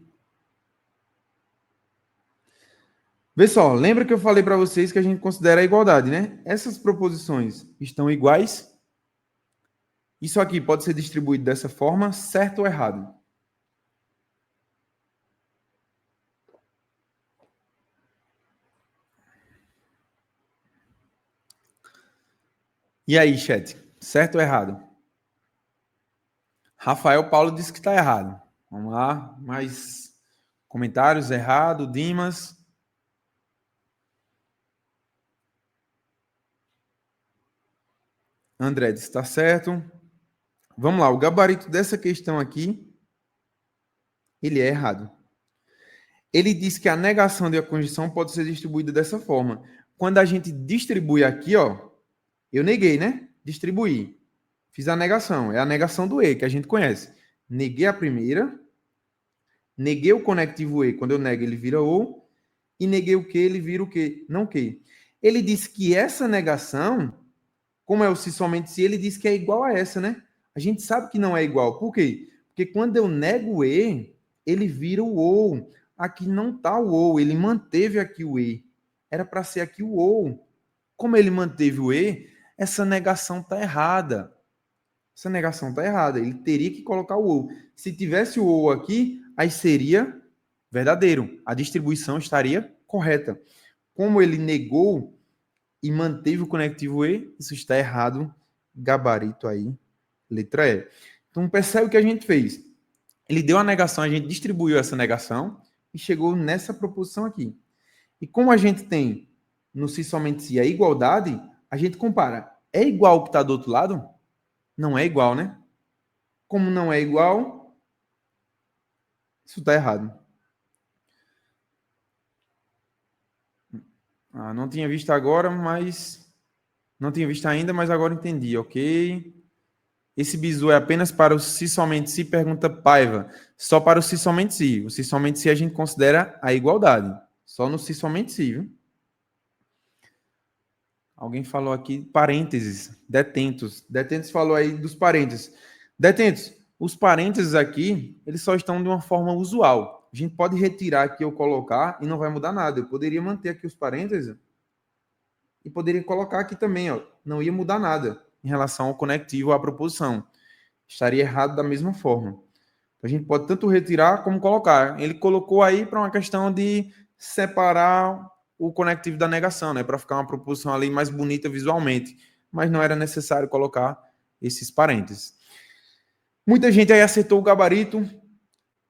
Vê só, lembra que eu falei para vocês que a gente considera a igualdade, né? Essas proposições estão iguais. Isso aqui pode ser distribuído dessa forma, certo ou errado? E aí, chat? Certo ou errado? Rafael Paulo disse que está errado. Vamos lá, mais comentários? Errado, Dimas. André disse está certo. Vamos lá, o gabarito dessa questão aqui, ele é errado. Ele diz que a negação de conjunção pode ser distribuída dessa forma. Quando a gente distribui aqui, ó, eu neguei, né? Distribuí. Fiz a negação. É a negação do E, que a gente conhece. Neguei a primeira. Neguei o conectivo E. Quando eu nego, ele vira O. E neguei o que, ele vira o que? Não que. Ele disse que essa negação, como é o se somente se, ele diz que é igual a essa, né? A gente sabe que não é igual. Por quê? Porque quando eu nego o E, ele vira o OU. Aqui não está o OU, ele manteve aqui o E. Era para ser aqui o OU. Como ele manteve o E, essa negação está errada. Essa negação está errada. Ele teria que colocar o OU. Se tivesse o OU aqui, aí seria verdadeiro. A distribuição estaria correta. Como ele negou e manteve o conectivo E, isso está errado. Gabarito aí, letra E. Então percebe o que a gente fez. Ele deu a negação, a gente distribuiu essa negação e chegou nessa proposição aqui. E como a gente tem no se somente se a igualdade, a gente compara. É igual o que está do outro lado? Não é igual, né? Como não é igual, isso está errado. Não tinha visto agora, mas... Não tinha visto ainda, mas agora entendi, ok? Esse bizu é apenas para o se somente se, pergunta Paiva. Só para o se somente se. O se somente se a gente considera a igualdade. Só no se somente se, viu? Alguém falou aqui parênteses, detentos. Detentos falou aí dos parênteses. Detentos, os parênteses aqui, eles só estão de uma forma usual. A gente pode retirar aqui ou colocar e não vai mudar nada. Eu poderia manter aqui os parênteses e poderia colocar aqui também, ó. Não ia mudar nada em relação ao conectivo à proposição. Estaria errado da mesma forma. A gente pode tanto retirar como colocar. Ele colocou aí para uma questão de separar o conectivo da negação, né? Para ficar uma proposição ali mais bonita visualmente. Mas não era necessário colocar esses parênteses. Muita gente aí acertou o gabarito.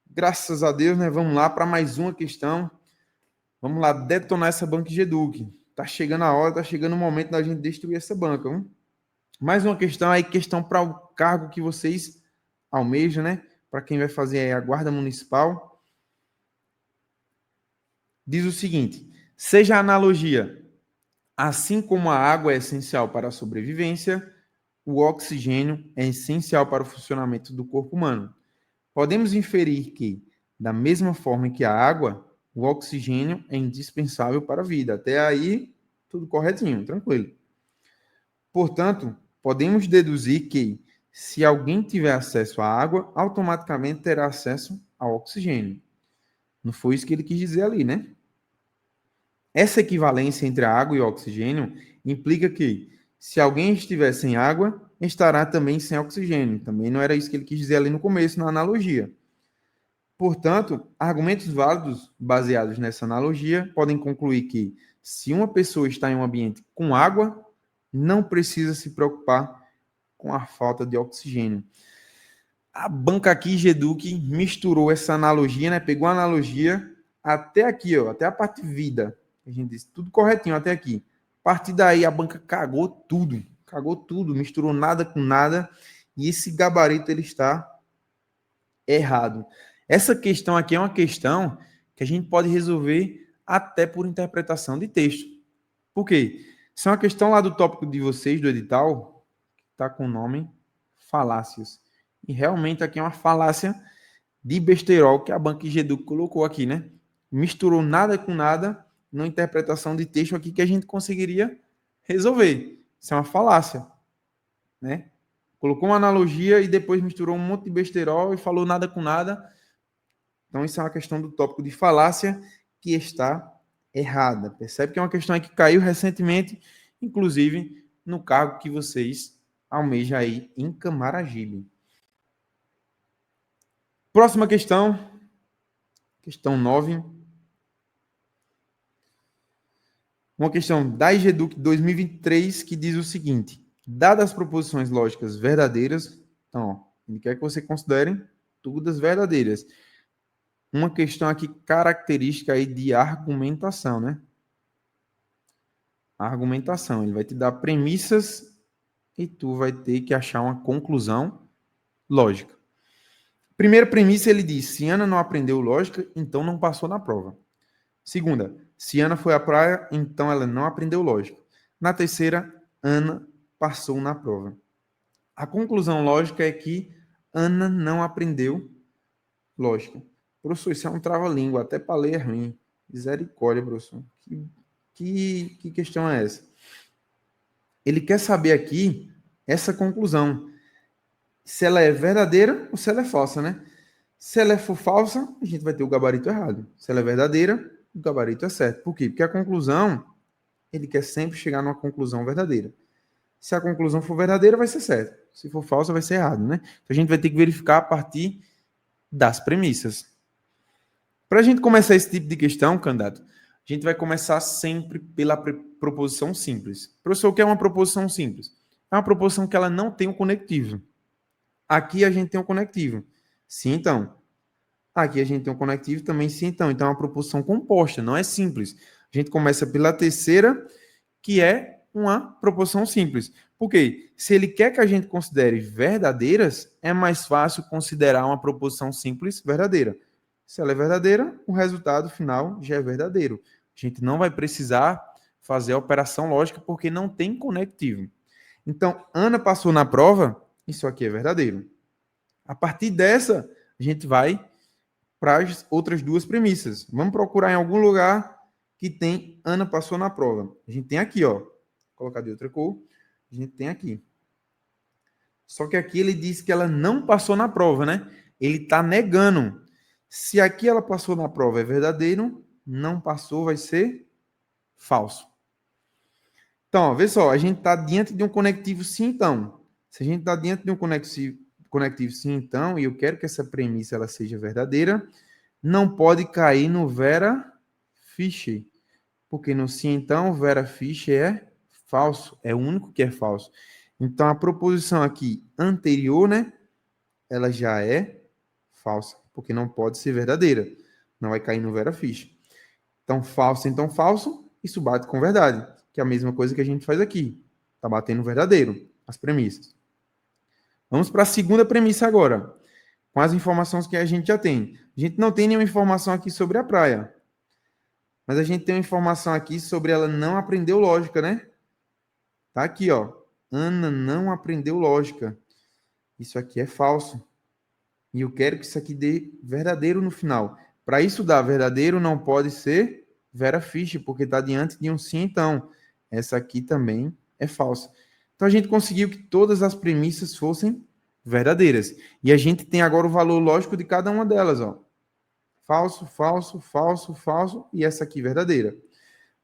Graças a Deus, né? Vamos lá para mais uma questão. Vamos lá detonar essa banca GEDUC. Tá chegando a hora, tá chegando o momento da gente destruir essa banca. Viu? Mais uma questão aí, questão para o cargo que vocês almejam, né? Para quem vai fazer a guarda municipal. Diz o seguinte: seja a analogia, assim como a água é essencial para a sobrevivência, o oxigênio é essencial para o funcionamento do corpo humano. Podemos inferir que, da mesma forma que a água, o oxigênio é indispensável para a vida. Até aí, tudo corretinho, tranquilo. Portanto, podemos deduzir que, se alguém tiver acesso à água, automaticamente terá acesso ao oxigênio. Não foi isso que ele quis dizer ali, né? Essa equivalência entre a água e o oxigênio implica que, se alguém estiver sem água, estará também sem oxigênio. Também não era isso que ele quis dizer ali no começo, na analogia. Portanto, argumentos válidos baseados nessa analogia podem concluir que, se uma pessoa está em um ambiente com água, não precisa se preocupar com a falta de oxigênio. A banca aqui, GEDUC, misturou essa analogia, né? Pegou a analogia até aqui, ó, até a parte vida. A gente disse tudo corretinho até aqui. A partir daí, a banca cagou tudo, misturou nada com nada, e esse gabarito ele está errado. Essa questão aqui é uma questão que a gente pode resolver até por interpretação de texto. Por quê? Isso é uma questão lá do tópico de vocês, do edital, que está com o nome falácias. E realmente aqui é uma falácia de besterol que a banca GEDUC colocou aqui, né? Misturou nada com nada na interpretação de texto aqui que a gente conseguiria resolver. Isso é uma falácia, né? Colocou uma analogia e depois misturou um monte de besterol e falou nada com nada. Então isso é uma questão do tópico de falácia que está errada. Percebe que é uma questão que caiu recentemente, inclusive no cargo que vocês almejam aí em Camaragibe. Próxima questão, questão 9. Uma questão da IGEDUC 2023 que diz o seguinte: dadas as proposições lógicas verdadeiras, então, ó, ele quer que você considere todas verdadeiras. Uma questão aqui característica aí de argumentação, né? Argumentação, ele vai te dar premissas e tu vai ter que achar uma conclusão lógica. Primeira premissa, ele diz: se Ana não aprendeu lógica, então não passou na prova. Segunda, se Ana foi à praia, então ela não aprendeu lógica. Na terceira, Ana passou na prova. A conclusão lógica é que Ana não aprendeu lógica. Professor, isso é um trava-língua, até para ler é ruim. Misericórdia, professor. Que questão é essa? Ele quer saber aqui essa conclusão. Se ela é verdadeira ou se ela é falsa, né? Se ela for falsa, a gente vai ter o gabarito errado. Se ela é verdadeira, o gabarito é certo. Por quê? Porque a conclusão, ele quer sempre chegar numa conclusão verdadeira. Se a conclusão for verdadeira, vai ser certo. Se for falsa, vai ser errado, né? Então a gente vai ter que verificar a partir das premissas. Para a gente começar esse tipo de questão, candidato, a gente vai começar sempre pela proposição simples. Professor, o que é uma proposição simples? É uma proposição que ela não tem um conectivo. Aqui a gente tem um conectivo. Sim, então. Aqui a gente tem um conectivo também, sim, então. Então é uma proposição composta, não é simples. A gente começa pela terceira, que é uma proposição simples. Por quê? Se ele quer que a gente considere verdadeiras, é mais fácil considerar uma proposição simples verdadeira. Se ela é verdadeira, o resultado final já é verdadeiro. A gente não vai precisar fazer a operação lógica porque não tem conectivo. Então, Ana passou na prova, isso aqui é verdadeiro. A partir dessa, a gente vai para as outras duas premissas. Vamos procurar em algum lugar que tem Ana passou na prova. A gente tem aqui, ó. Vou colocar de outra cor. A gente tem aqui. Só que aqui ele diz que ela não passou na prova, né? Ele está negando. Se aqui ela passou na prova é verdadeiro, não passou vai ser falso. Então, ó, vê só, a gente está diante de um conectivo sim, então. Se a gente está diante de um conectivo sim, então, e eu quero que essa premissa ela seja verdadeira, não pode cair no Vera Fiche. Porque no sim, então, Vera Fiche é falso. É o único que é falso. Então, a proposição aqui anterior, né? Ela já é falsa. Porque não pode ser verdadeira. Não vai cair no Vera Fiche. Então, falso, isso bate com verdade. Que é a mesma coisa que a gente faz aqui. Está batendo verdadeiro. As premissas. Vamos para a segunda premissa agora. Com as informações que a gente já tem. A gente não tem nenhuma informação aqui sobre a praia. Mas a gente tem uma informação aqui sobre ela não aprendeu lógica, né? Tá aqui, ó. Ana não aprendeu lógica. Isso aqui é falso. E eu quero que isso aqui dê verdadeiro no final. Para isso dar verdadeiro, não pode ser Vera Fiche, porque está diante de um sim, então. Essa aqui também é falsa. Então a gente conseguiu que todas as premissas fossem verdadeiras. E a gente tem agora o valor lógico de cada uma delas, ó. Falso, falso, falso, falso e essa aqui verdadeira.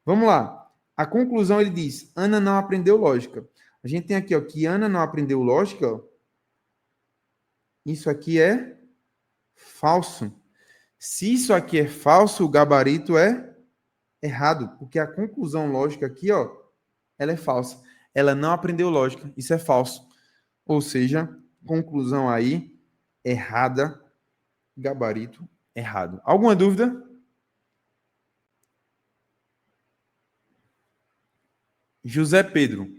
Vamos lá. A conclusão ele diz: Ana não aprendeu lógica. A gente tem aqui, ó, que Ana não aprendeu lógica. Ó. Isso aqui é falso. Se isso aqui é falso, o gabarito é errado, porque a conclusão lógica aqui, ó, ela é falsa. Ela não aprendeu lógica. Isso é falso. Ou seja, conclusão aí errada, gabarito errado. Alguma dúvida? José Pedro.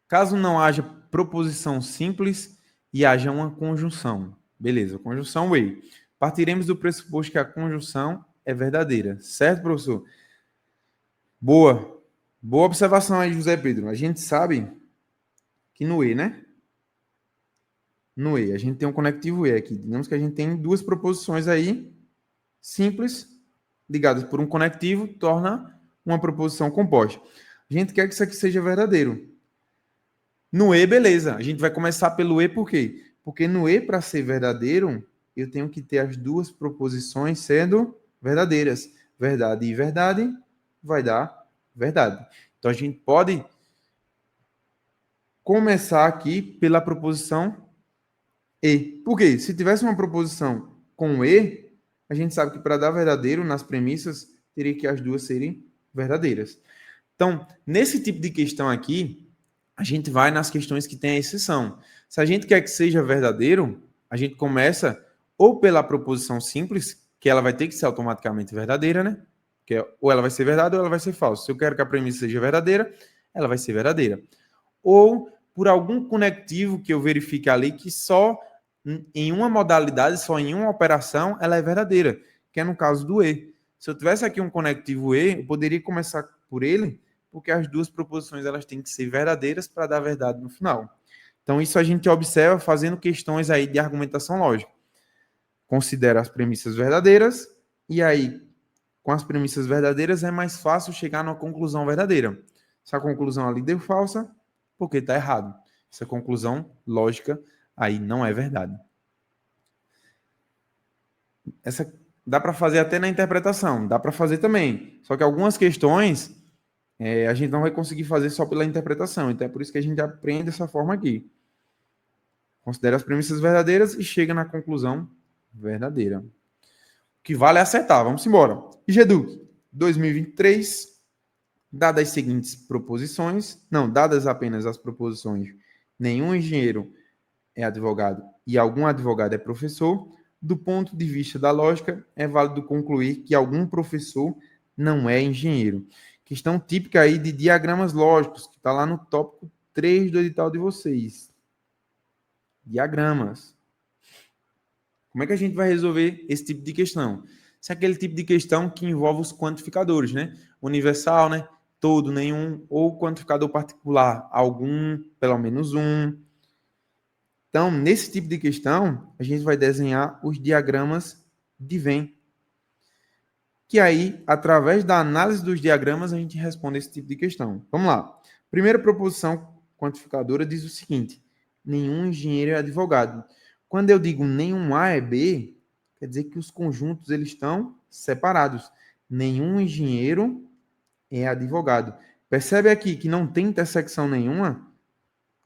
Caso não haja proposição simples e haja uma conjunção. Beleza, conjunção way. Partiremos do pressuposto que a conjunção é verdadeira. Certo, professor? Boa. Boa observação aí, José Pedro. A gente sabe que no E, né? No E, a gente tem um conectivo E aqui. Digamos que a gente tem duas proposições aí simples, ligadas por um conectivo, torna uma proposição composta. A gente quer que isso aqui seja verdadeiro. No E, beleza. A gente vai começar pelo E por quê? Porque no E, para ser verdadeiro, eu tenho que ter as duas proposições sendo verdadeiras. Verdade e verdade vai dar verdade. Então, a gente pode começar aqui pela proposição E. Por quê? Se tivesse uma proposição com E, a gente sabe que para dar verdadeiro nas premissas, teria que as duas serem verdadeiras. Então, nesse tipo de questão aqui, a gente vai nas questões que tem a exceção. Se a gente quer que seja verdadeiro, a gente começa ou pela proposição simples, que ela vai ter que ser automaticamente verdadeira, né? Ou ela vai ser verdade ou ela vai ser falsa. Se eu quero que a premissa seja verdadeira, ela vai ser verdadeira. Ou por algum conectivo que eu verifique ali que só em uma modalidade, só em uma operação, ela é verdadeira, que é no caso do E. Se eu tivesse aqui um conectivo E, eu poderia começar por ele, porque as duas proposições elas têm que ser verdadeiras para dar verdade no final. Então, isso a gente observa fazendo questões aí de argumentação lógica. Considera as premissas verdadeiras, e aí, com as premissas verdadeiras, é mais fácil chegar numa conclusão verdadeira. Se a conclusão ali deu falsa, porque está errado. Essa conclusão lógica aí não é verdade. Essa dá para fazer até na interpretação, dá para fazer também. Só que algumas questões a gente não vai conseguir fazer só pela interpretação. Então é por isso que a gente aprende dessa forma aqui. Considera as premissas verdadeiras e chega na conclusão verdadeira. O que vale é acertar. Vamos embora. IGEDUC 2023, dadas as seguintes proposições, dadas apenas as proposições, nenhum engenheiro é advogado e algum advogado é professor, do ponto de vista da lógica, é válido concluir que algum professor não é engenheiro. Questão típica aí de diagramas lógicos, que está lá no tópico 3 do edital de vocês. Diagramas. Como é que a gente vai resolver esse tipo de questão? Isso é aquele tipo de questão que envolve os quantificadores, né? Universal, né? Todo, nenhum, ou quantificador particular, algum, pelo menos um. Então, nesse tipo de questão, a gente vai desenhar os diagramas de Venn. Que aí, através da análise dos diagramas, a gente responde esse tipo de questão. Vamos lá. Primeira proposição quantificadora diz o seguinte: nenhum engenheiro é advogado. Quando eu digo nenhum A é B, quer dizer que os conjuntos eles estão separados. Nenhum engenheiro é advogado. Percebe aqui que não tem intersecção nenhuma?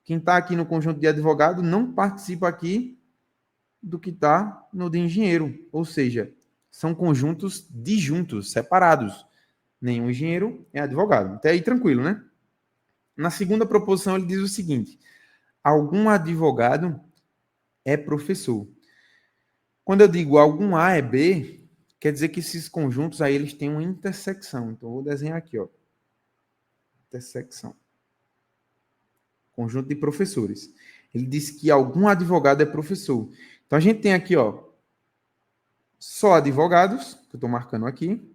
Quem está aqui no conjunto de advogado não participa aqui do que está no de engenheiro. Ou seja, são conjuntos disjuntos, separados. Nenhum engenheiro é advogado. Até aí tranquilo, né? Na segunda proposição ele diz o seguinte: algum advogado é professor. Quando eu digo algum A é B, quer dizer que esses conjuntos aí eles têm uma intersecção. Então eu vou desenhar aqui, ó. Intersecção. Conjunto de professores. Ele diz que algum advogado é professor. Então a gente tem aqui, ó, só advogados, que eu estou marcando aqui,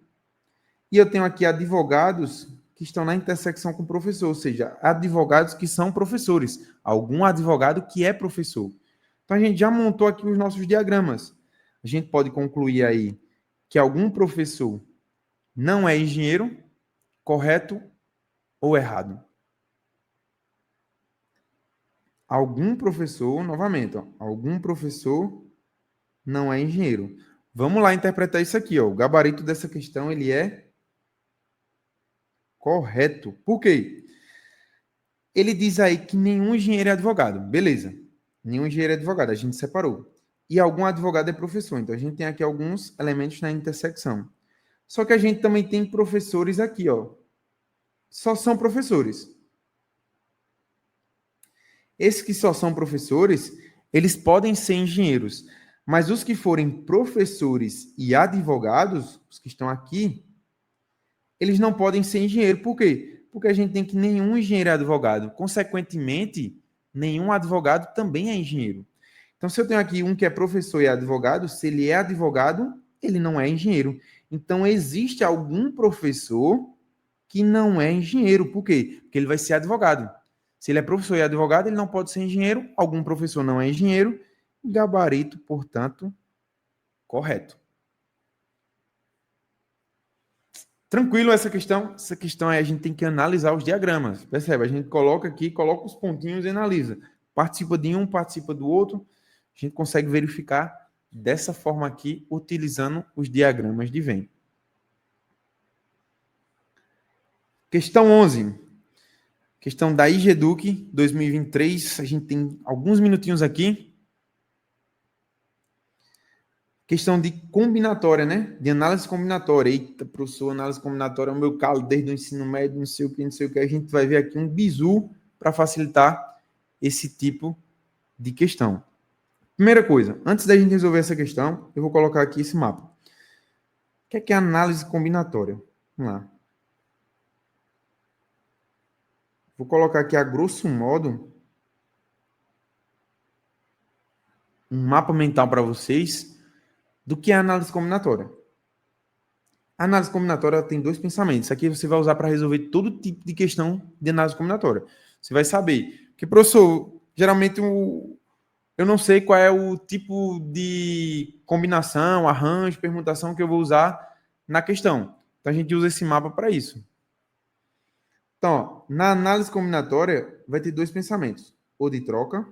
e eu tenho aqui advogados que estão na intersecção com o professor, ou seja, advogados que são professores, algum advogado que é professor. Então a gente já montou aqui os nossos diagramas. A gente pode concluir aí que algum professor não é engenheiro, correto ou errado? Algum professor, novamente, ó, algum professor não é engenheiro. Vamos lá interpretar isso aqui, ó. O gabarito dessa questão ele é correto. Por quê? Ele diz aí que nenhum engenheiro é advogado. Beleza. Nenhum engenheiro é advogado. A gente separou. E algum advogado é professor. Então, a gente tem aqui alguns elementos na intersecção. Só que a gente também tem professores aqui, ó. Só são professores. Esses que só são professores, eles podem ser engenheiros. Mas os que forem professores e advogados, os que estão aqui, eles não podem ser engenheiro. Por quê? Porque a gente tem que nenhum engenheiro é advogado. Consequentemente, nenhum advogado também é engenheiro. Então, se eu tenho aqui um que é professor e advogado, se ele é advogado, ele não é engenheiro. Então, existe algum professor que não é engenheiro. Por quê? Porque ele vai ser advogado. Se ele é professor e advogado, ele não pode ser engenheiro. Algum professor não é engenheiro. Gabarito, portanto, correto. Tranquilo essa questão? Essa questão aí a gente tem que analisar os diagramas. Percebe? A gente coloca aqui, coloca os pontinhos e analisa. Participa de um, participa do outro. A gente consegue verificar dessa forma aqui, utilizando os diagramas de Venn. Questão 11. Questão da IGEDUC 2023. A gente tem alguns minutinhos aqui. Questão de combinatória, né? De análise combinatória. Eita, professor, análise combinatória é o meu calo desde o ensino médio, não sei o que, não sei o que. A gente vai ver aqui um bizu para facilitar esse tipo de questão. Primeira coisa, antes da gente resolver essa questão, eu vou colocar aqui esse mapa. O que é análise combinatória? Vamos lá. Vou colocar aqui, a grosso modo, um mapa mental para vocês do que é análise combinatória. A análise combinatória tem dois pensamentos. Isso aqui você vai usar para resolver todo tipo de questão de análise combinatória. Você vai saber que, professor, geralmente eu não sei qual é o tipo de combinação, arranjo, permutação que eu vou usar na questão. Então, a gente usa esse mapa para isso. Então, ó, na análise combinatória, vai ter dois pensamentos. Ou de troca,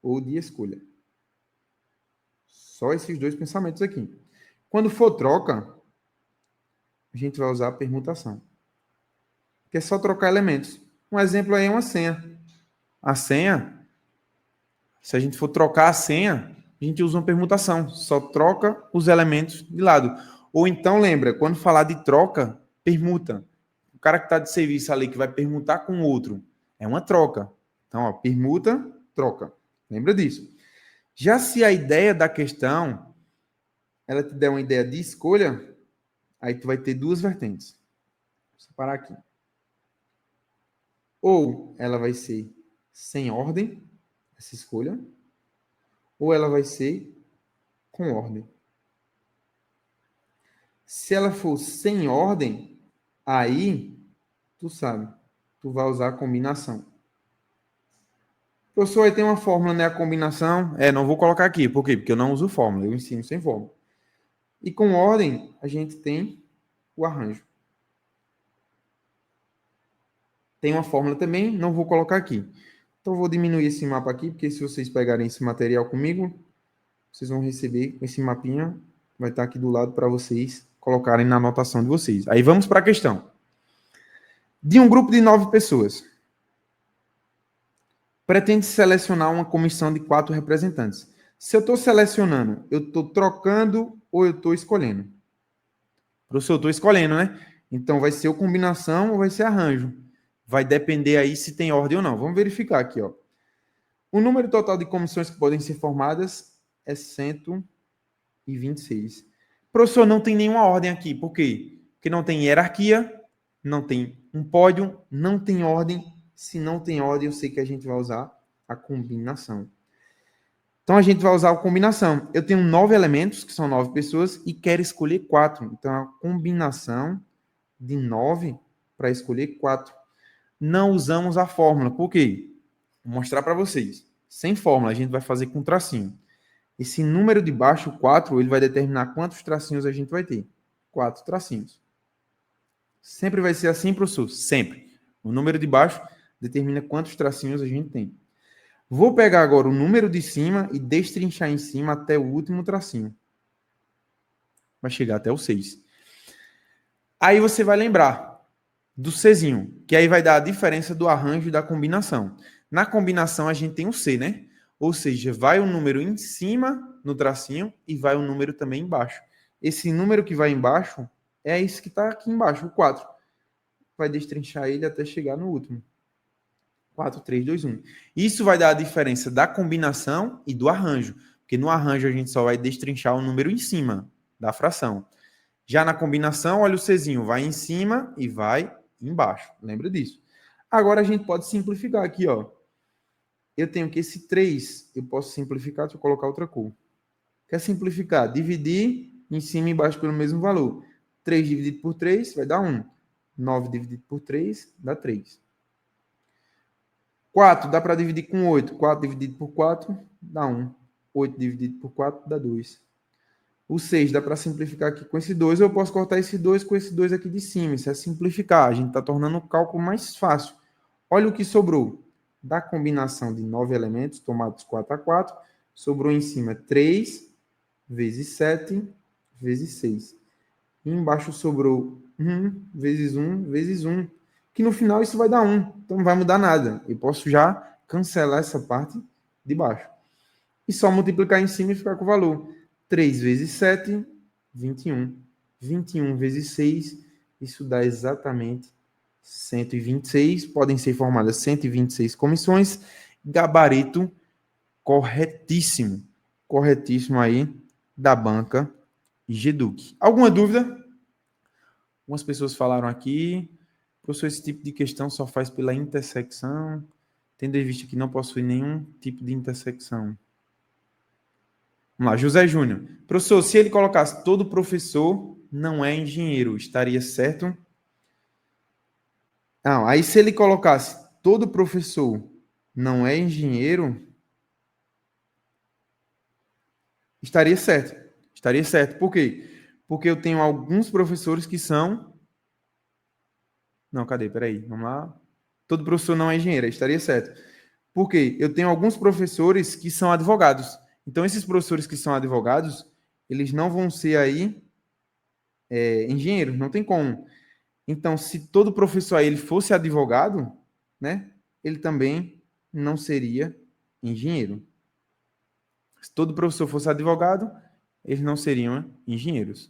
ou de escolha. Só esses dois pensamentos aqui. Quando for troca, a gente vai usar a permutação. Que é só trocar elementos. Um exemplo aí é uma senha. A senha, se a gente for trocar a senha, a gente usa uma permutação. Só troca os elementos de lado. Ou então, lembra, quando falar de troca, permuta. O cara que está de serviço ali, que vai permutar com o outro, é uma troca. Então, ó, permuta, troca. Lembra disso. Já se a ideia da questão, ela te der uma ideia de escolha, aí tu vai ter duas vertentes. Vou separar aqui. Ou ela vai ser sem ordem, essa escolha, ou ela vai ser com ordem. Se ela for sem ordem, aí, tu sabe, tu vai usar a combinação. Professor, aí tem uma fórmula, né? A combinação. Não vou colocar aqui. Por quê? Porque eu não uso fórmula, eu ensino sem fórmula. E com ordem, a gente tem o arranjo. Tem uma fórmula também, não vou colocar aqui. Então, eu vou diminuir esse mapa aqui, porque se vocês pegarem esse material comigo, vocês vão receber esse mapinha, vai estar aqui do lado para vocês colocarem na anotação de vocês. Aí vamos para a questão. De um grupo de 9 pessoas, pretende selecionar uma comissão de 4 representantes. Se eu estou selecionando, eu estou trocando ou eu estou escolhendo? Professor, eu estou escolhendo, né? Então vai ser ou combinação ou vai ser arranjo. Vai depender aí se tem ordem ou não. Vamos verificar aqui, ó. O número total de comissões que podem ser formadas é 126. Professor, não tem nenhuma ordem aqui. Por quê? Porque não tem hierarquia, não tem um pódio, não tem ordem. Se não tem ordem, eu sei que a gente vai usar a combinação. Então, a gente vai usar a combinação. Eu tenho 9 elementos, que são 9 pessoas, e quero escolher 4. Então, a combinação de 9 para escolher 4. Não usamos a fórmula. Por quê? Vou mostrar para vocês. Sem fórmula, a gente vai fazer com tracinho. Esse número de baixo, 4, ele vai determinar quantos tracinhos a gente vai ter. 4 tracinhos. Sempre vai ser assim, professor? Sempre. O número de baixo determina quantos tracinhos a gente tem. Vou pegar agora o número de cima e destrinchar em cima até o último tracinho. Vai chegar até o 6. Aí você vai lembrar do Czinho, que aí vai dar a diferença do arranjo e da combinação. Na combinação a gente tem o C, né? Ou seja, vai o número em cima no tracinho e vai o número também embaixo. Esse número que vai embaixo é esse que está aqui embaixo, o 4. Vai destrinchar ele até chegar no último. 4, 3, 2, 1. Isso vai dar a diferença da combinação e do arranjo. Porque no arranjo a gente só vai destrinchar o número em cima da fração. Já na combinação, olha o Czinho, vai em cima e vai embaixo. Lembra disso. Agora a gente pode simplificar aqui, ó. Eu tenho que esse 3, eu posso simplificar, deixa eu colocar outra cor. Quer simplificar? Dividir em cima e embaixo pelo mesmo valor. 3 dividido por 3 vai dar 1. 9 dividido por 3 dá 3. 4 dá para dividir com 8. 4 dividido por 4 dá 1. 8 dividido por 4 dá 2. O 6 dá para simplificar aqui com esse 2. Eu posso cortar esse 2 com esse 2 aqui de cima. Isso é simplificar. A gente está tornando o cálculo mais fácil. Olha o que sobrou. Da combinação de 9 elementos, tomados 4 a 4, sobrou em cima 3 vezes 7 vezes 6. E embaixo sobrou 1 vezes 1 vezes 1. Que no final isso vai dar 1. Então não vai mudar nada. Eu posso já cancelar essa parte de baixo. E só multiplicar em cima e ficar com o valor. 3 vezes 7, 21. 21 vezes 6, isso dá exatamente 126. Podem ser formadas 126 comissões. Gabarito Corretíssimo. Corretíssimo aí da banca GEDUC. Alguma dúvida? Algumas pessoas falaram aqui. Professor, esse tipo de questão só faz pela intersecção, tendo em vista que não possui nenhum tipo de intersecção. Vamos lá, José Júnior. Professor, se ele colocasse todo professor não é engenheiro, estaria certo? Não, aí se ele colocasse todo professor não é engenheiro, estaria certo. Estaria certo. Por quê? Porque eu tenho alguns professores que são... Não, cadê? Peraí, vamos lá. Todo professor não é engenheiro, estaria certo. Por quê? Eu tenho alguns professores que são advogados. Então, esses professores que são advogados, eles não vão ser aí engenheiros, não tem como. Então, se todo professor aí ele fosse advogado, né, ele também não seria engenheiro. Se todo professor fosse advogado, eles não seriam engenheiros.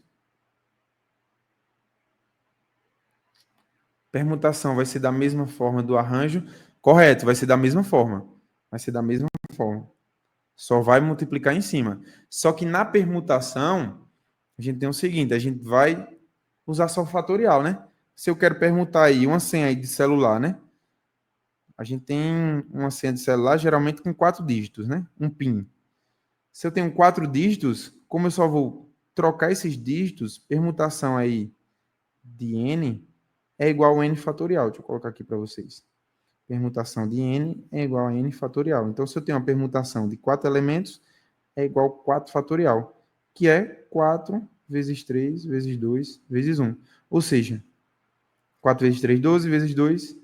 Permutação vai ser da mesma forma do arranjo? Correto, vai ser da mesma forma. Vai ser da mesma forma. Só vai multiplicar em cima. Só que na permutação, a gente tem o seguinte, a gente vai usar só o fatorial, né? Se eu quero permutar aí uma senha aí de celular, né? A gente tem uma senha de celular geralmente com 4 dígitos, né? Um PIN. Se eu tenho 4 dígitos, como eu só vou trocar esses dígitos, permutação aí de n é igual a n fatorial. Deixa eu colocar aqui para vocês. Permutação de n é igual a n fatorial. Então, se eu tenho uma permutação de 4 elementos, é igual a 4 fatorial, que é 4 vezes 3 vezes 2 vezes 1. Ou seja, 4 vezes 3, 12, vezes 2,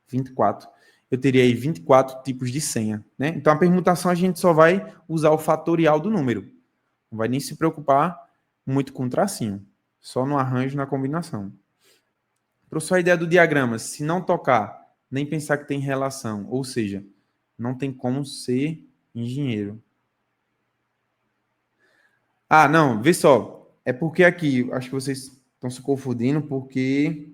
24. Eu teria aí 24 tipos de senha, né? Então, a permutação a gente só vai usar o fatorial do número. Não vai nem se preocupar muito com o tracinho. Só no arranjo, na combinação. Professor, a ideia do diagrama, se não tocar, nem pensar que tem relação, ou seja, não tem como ser engenheiro. Ah, não, vê só. É porque aqui, acho que vocês estão se confundindo, porque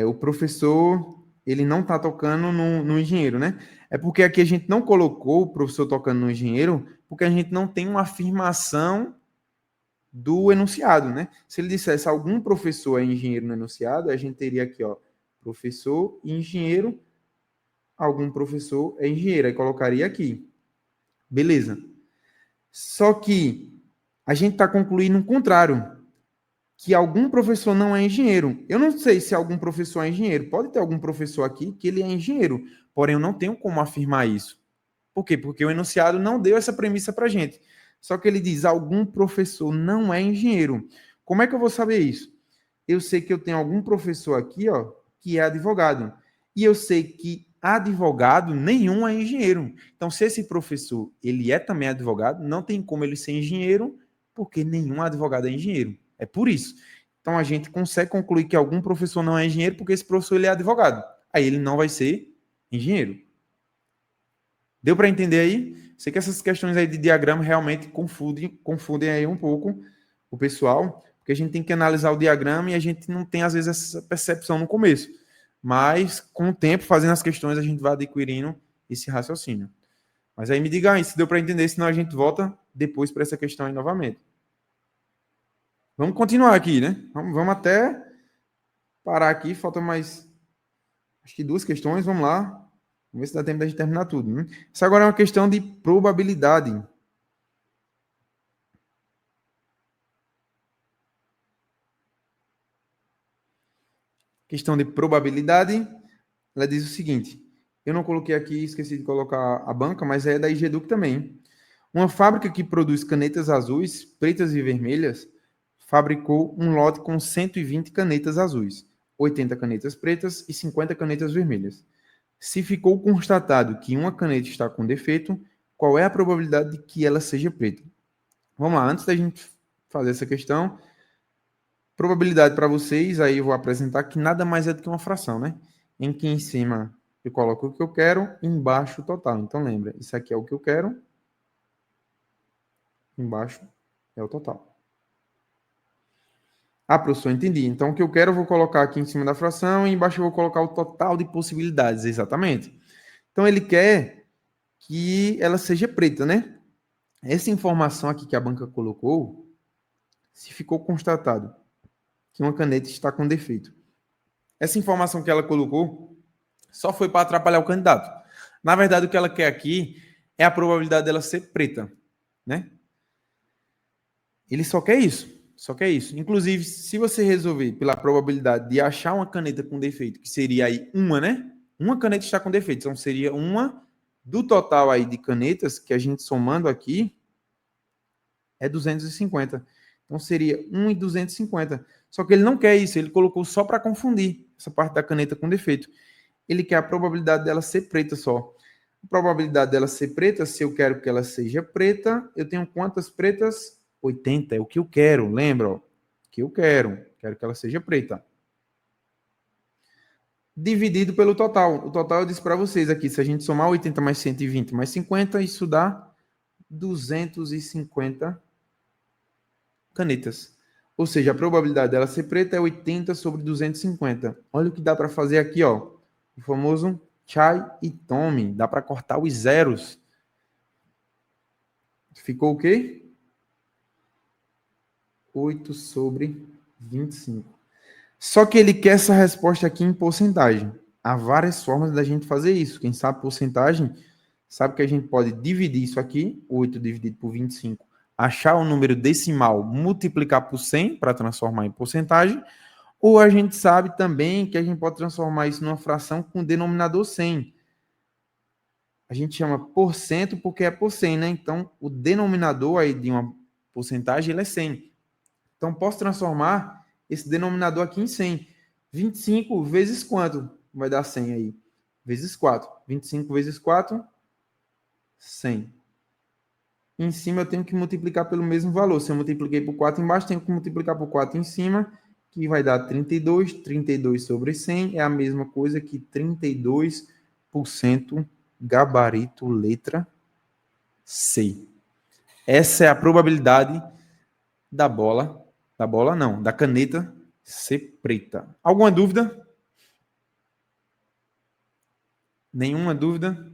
o professor, ele não está tocando no engenheiro, né? É porque aqui a gente não colocou o professor tocando no engenheiro, porque a gente não tem uma afirmação do enunciado, né? Se ele dissesse algum professor é engenheiro no enunciado, a gente teria aqui, ó, professor e engenheiro, algum professor é engenheiro, aí colocaria aqui. Beleza. Só que a gente está concluindo o contrário, que algum professor não é engenheiro. Eu não sei se algum professor é engenheiro. Pode ter algum professor aqui que ele é engenheiro, porém eu não tenho como afirmar isso. Por quê? Porque o enunciado não deu essa premissa para a gente. Só que ele diz, algum professor não é engenheiro. Como é que eu vou saber isso? Eu sei que eu tenho algum professor aqui, ó, que é advogado. E eu sei que advogado nenhum é engenheiro. Então, se esse professor ele é também advogado, não tem como ele ser engenheiro, porque nenhum advogado é engenheiro. É por isso. Então, a gente consegue concluir que algum professor não é engenheiro porque esse professor ele é advogado. Aí ele não vai ser engenheiro. Deu para entender aí? Sei que essas questões aí de diagrama realmente confundem aí um pouco o pessoal, porque a gente tem que analisar o diagrama e a gente não tem, às vezes, essa percepção no começo. Mas, com o tempo, fazendo as questões, a gente vai adquirindo esse raciocínio. Mas aí me diga aí se deu para entender, senão a gente volta depois para essa questão aí novamente. Vamos continuar aqui, né? Vamos até parar aqui, falta mais, acho que 2 questões, vamos lá. Vamos ver se dá tempo da gente terminar tudo. Né? Isso agora é uma questão de probabilidade. Questão de probabilidade, ela diz o seguinte, eu não coloquei aqui, esqueci de colocar a banca, mas é da IGEDUC também. Uma fábrica que produz canetas azuis, pretas e vermelhas, fabricou um lote com 120 canetas azuis, 80 canetas pretas e 50 canetas vermelhas. Se ficou constatado que uma caneta está com defeito, qual é a probabilidade de que ela seja preta? Vamos lá, antes da gente fazer essa questão, probabilidade para vocês, aí eu vou apresentar que nada mais é do que uma fração, né? Em que em cima eu coloco o que eu quero, embaixo o total. Então lembra, isso aqui é o que eu quero, embaixo é o total. Ah, professor, entendi. Então o que eu quero eu vou colocar aqui em cima da fração e embaixo eu vou colocar o total de possibilidades, exatamente. Então ele quer que ela seja preta, né? Essa informação aqui que a banca colocou, se ficou constatado que uma caneta está com defeito. Essa informação que ela colocou só foi para atrapalhar o candidato. Na verdade, o que ela quer aqui é a probabilidade dela ser preta, né? Ele só quer isso. Só quer isso. Inclusive, se você resolver pela probabilidade de achar uma caneta com defeito, que seria aí uma, né? Uma caneta está com defeito. Então, seria uma do total aí de canetas que a gente somando aqui é 250. Então, seria 1 e 250. Só que ele não quer isso. Ele colocou só para confundir essa parte da caneta com defeito. Ele quer a probabilidade dela ser preta só. A probabilidade dela ser preta, se eu quero que ela seja preta, eu tenho quantas pretas? 80 é o que eu quero, lembra? Ó, que eu quero que ela seja preta. Dividido pelo total. O total eu disse para vocês aqui, se a gente somar 80 mais 120 mais 50, isso dá 250 canetas. Ou seja, a probabilidade dela ser preta é 80 sobre 250. Olha o que dá para fazer aqui, ó. O famoso chai e tome. Dá para cortar os zeros. Ficou o quê? 8 sobre 25. Só que ele quer essa resposta aqui em porcentagem. Há várias formas da gente fazer isso. Quem sabe porcentagem, sabe que a gente pode dividir isso aqui, 8 dividido por 25, achar o número decimal, multiplicar por 100 para transformar em porcentagem, ou a gente sabe também que a gente pode transformar isso numa fração com denominador 100. A gente chama por cento porque é por 100, né? Então, o denominador aí de uma porcentagem ele é 100. Então, posso transformar esse denominador aqui em 100. 25 vezes quanto? Vai dar 100 aí. Vezes 4. 25 vezes 4, 100. Em cima eu tenho que multiplicar pelo mesmo valor. Se eu multipliquei por 4 embaixo, tenho que multiplicar por 4 em cima, que vai dar 32. 32 sobre 100 é a mesma coisa que 32% gabarito letra C. Essa é a probabilidade da bola não, da caneta ser preta. Alguma dúvida? Nenhuma dúvida?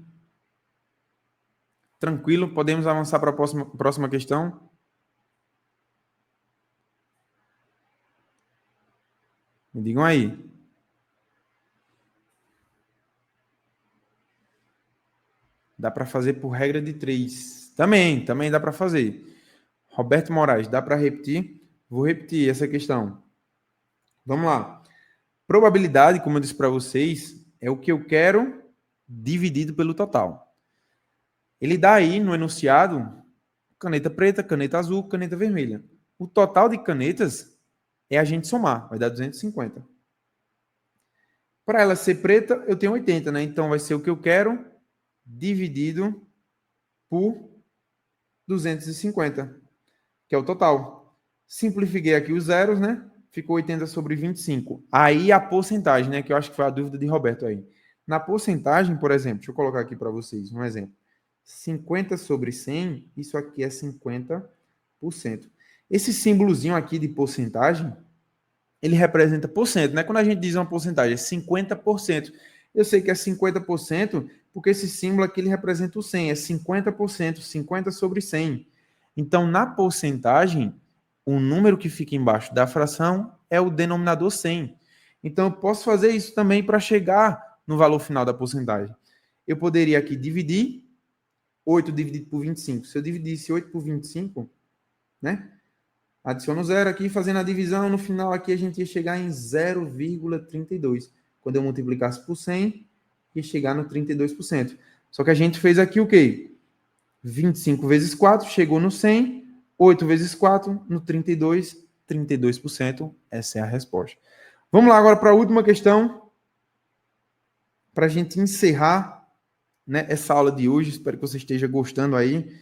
Tranquilo, podemos avançar para a próxima questão? Me digam aí. Dá para fazer por regra de 3. Também dá para fazer. Roberto Moraes, dá para repetir? Vou repetir essa questão. Vamos lá. Probabilidade, como eu disse para vocês, é o que eu quero dividido pelo total. Ele dá aí no enunciado caneta preta, caneta azul, caneta vermelha. O total de canetas é a gente somar, vai dar 250. Para ela ser preta, eu tenho 80, né? Então vai ser o que eu quero dividido por 250, que é o total. Simplifiquei aqui os zeros, né? Ficou 80 sobre 25. Aí a porcentagem, né? Que eu acho que foi a dúvida de Roberto aí. Na porcentagem, por exemplo, deixa eu colocar aqui para vocês um exemplo. 50 sobre 100, isso aqui é 50%. Esse símbolozinho aqui de porcentagem, ele representa por cento, né? Quando a gente diz uma porcentagem, é 50%. Eu sei que é 50% porque esse símbolo aqui ele representa o 100, é 50%, 50 sobre 100. Então, na porcentagem, o número que fica embaixo da fração é o denominador 100. Então, eu posso fazer isso também para chegar no valor final da porcentagem. Eu poderia aqui dividir 8 dividido por 25. Se eu dividisse 8 por 25, né? Adiciono zero aqui, fazendo a divisão, no final aqui a gente ia chegar em 0,32. Quando eu multiplicasse por 100, ia chegar no 32%. Só que a gente fez aqui o quê? 25 vezes 4, chegou no 100. 8 vezes 4, no 32. 32%, essa é a resposta. Vamos lá agora para a última questão, para a gente encerrar, né, essa aula de hoje. Espero que você esteja gostando aí.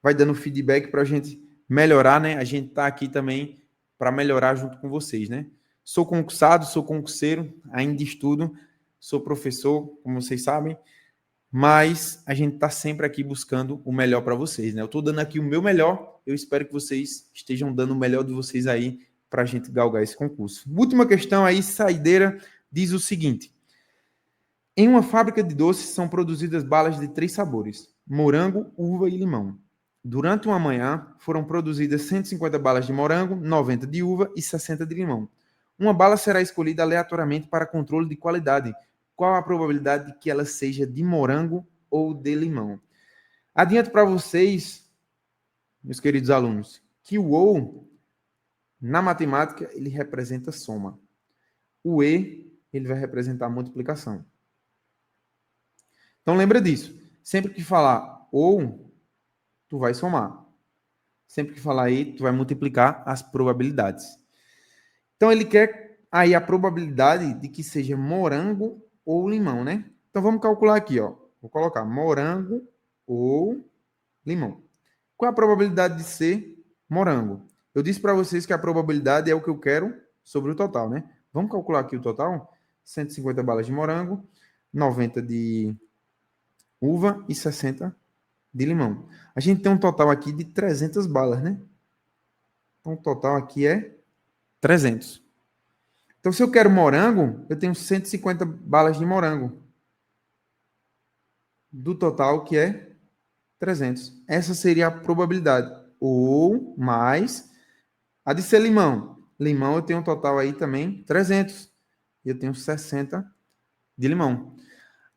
Vai dando feedback para a gente melhorar, né? A gente está aqui também para melhorar junto com vocês, né? Sou concursado, sou concurseiro, ainda estudo, sou professor, como vocês sabem, mas a gente está sempre aqui buscando o melhor para vocês, né? Eu estou dando aqui o meu melhor, eu espero que vocês estejam dando o melhor de vocês aí para a gente galgar esse concurso. Última questão aí, saideira, diz o seguinte: Em uma fábrica de doces são produzidas balas de 3 sabores: morango, uva e limão. Durante uma manhã, foram produzidas 150 balas de morango, 90 de uva e 60 de limão. Uma bala será escolhida aleatoriamente para controle de qualidade. Qual a probabilidade de que ela seja de morango ou de limão? Adianto para vocês, meus queridos alunos, que o ou, na matemática, ele representa soma. O e, ele vai representar multiplicação. Então, lembra disso. Sempre que falar ou, tu vai somar. Sempre que falar e, tu vai multiplicar as probabilidades. Então, ele quer aí a probabilidade de que seja morango ou limão, né? Então, vamos calcular aqui, ó. Vou colocar morango ou limão. Qual é a probabilidade de ser morango? Eu disse para vocês que a probabilidade é o que eu quero sobre o total, né? Vamos calcular aqui o total? 150 balas de morango, 90 de uva e 60 de limão. A gente tem um total aqui de 300 balas, né? Então, o total aqui é 300. Então, se eu quero morango, eu tenho 150 balas de morango. Do total, que é 300. Essa seria a probabilidade. Ou mais a de ser limão. Limão eu tenho um total aí também 300. E eu tenho 60 de limão.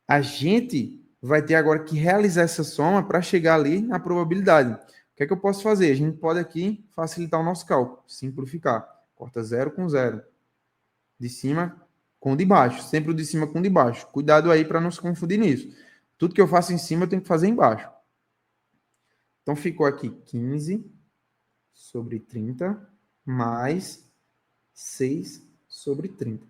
A gente vai ter agora que realizar essa soma para chegar ali na probabilidade. O que é que eu posso fazer? A gente pode aqui facilitar o nosso cálculo, simplificar. Corta 0 com 0. De cima com o de baixo. Sempre o de cima com o de baixo. Cuidado aí para não se confundir nisso. Tudo que eu faço em cima eu tenho que fazer embaixo. Então ficou aqui 15 sobre 30 mais 6 sobre 30.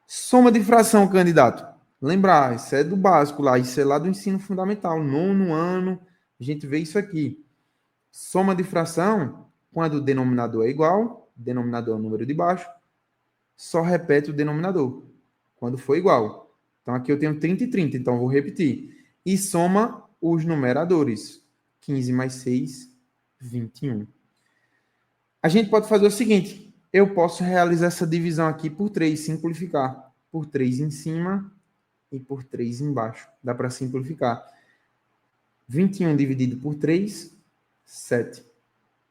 Soma de fração, candidato. Lembrar, isso é do básico lá, isso é lá do ensino fundamental. Nono ano, a gente vê isso aqui. Soma de fração, quando o denominador é igual, denominador é o número de baixo, só repete o denominador, quando for igual. Então, aqui eu tenho 30 e 30, então vou repetir. E soma os numeradores. 15 mais 6, 21. A gente pode fazer o seguinte, eu posso realizar essa divisão aqui por 3, simplificar. Por 3 em cima e por 3 embaixo. Dá para simplificar. 21 dividido por 3, 7.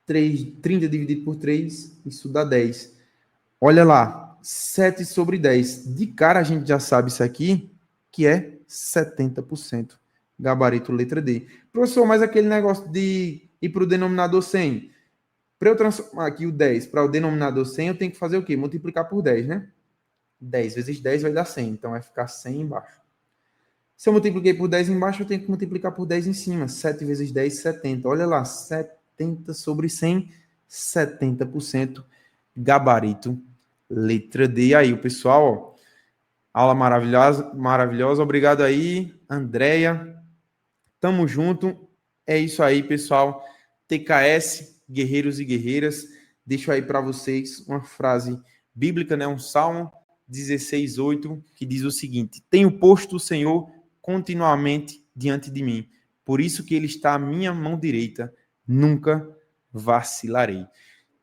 30 dividido por 3, isso dá 10. Olha lá, 7 sobre 10. De cara a gente já sabe isso aqui, que é 70%. Gabarito letra D. Professor, mas aquele negócio de ir para o denominador 100. Para eu transformar aqui o 10 para o denominador 100, eu tenho que fazer o quê? Multiplicar por 10, né? 10 vezes 10 vai dar 100, então vai ficar 100 embaixo. Se eu multipliquei por 10 embaixo, eu tenho que multiplicar por 10 em cima. 7 vezes 10, 70. Olha lá, 70 sobre 100, 70%. Gabarito, letra D. Aí, o pessoal, ó, aula maravilhosa, maravilhosa. Obrigado aí, Andréia. Tamo junto. É isso aí, pessoal. TKS, guerreiros e guerreiras. Deixo aí para vocês uma frase bíblica, né? Um Salmo 16:8, que diz o seguinte: tenho posto o Senhor continuamente diante de mim. Por isso que ele está à minha mão direita. Nunca vacilarei.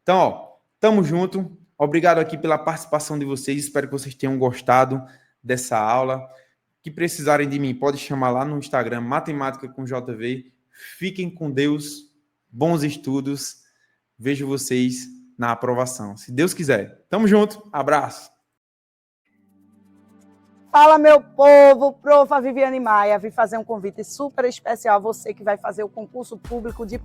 Então, ó, tamo junto. Obrigado aqui pela participação de vocês. Espero que vocês tenham gostado dessa aula. Que precisarem de mim, pode chamar lá no Instagram, Matemática com JV. Fiquem com Deus. Bons estudos. Vejo vocês na aprovação. Se Deus quiser. Tamo junto. Abraço. Fala, meu povo, profa Viviane Maia, vim fazer um convite super especial a você que vai fazer o concurso público de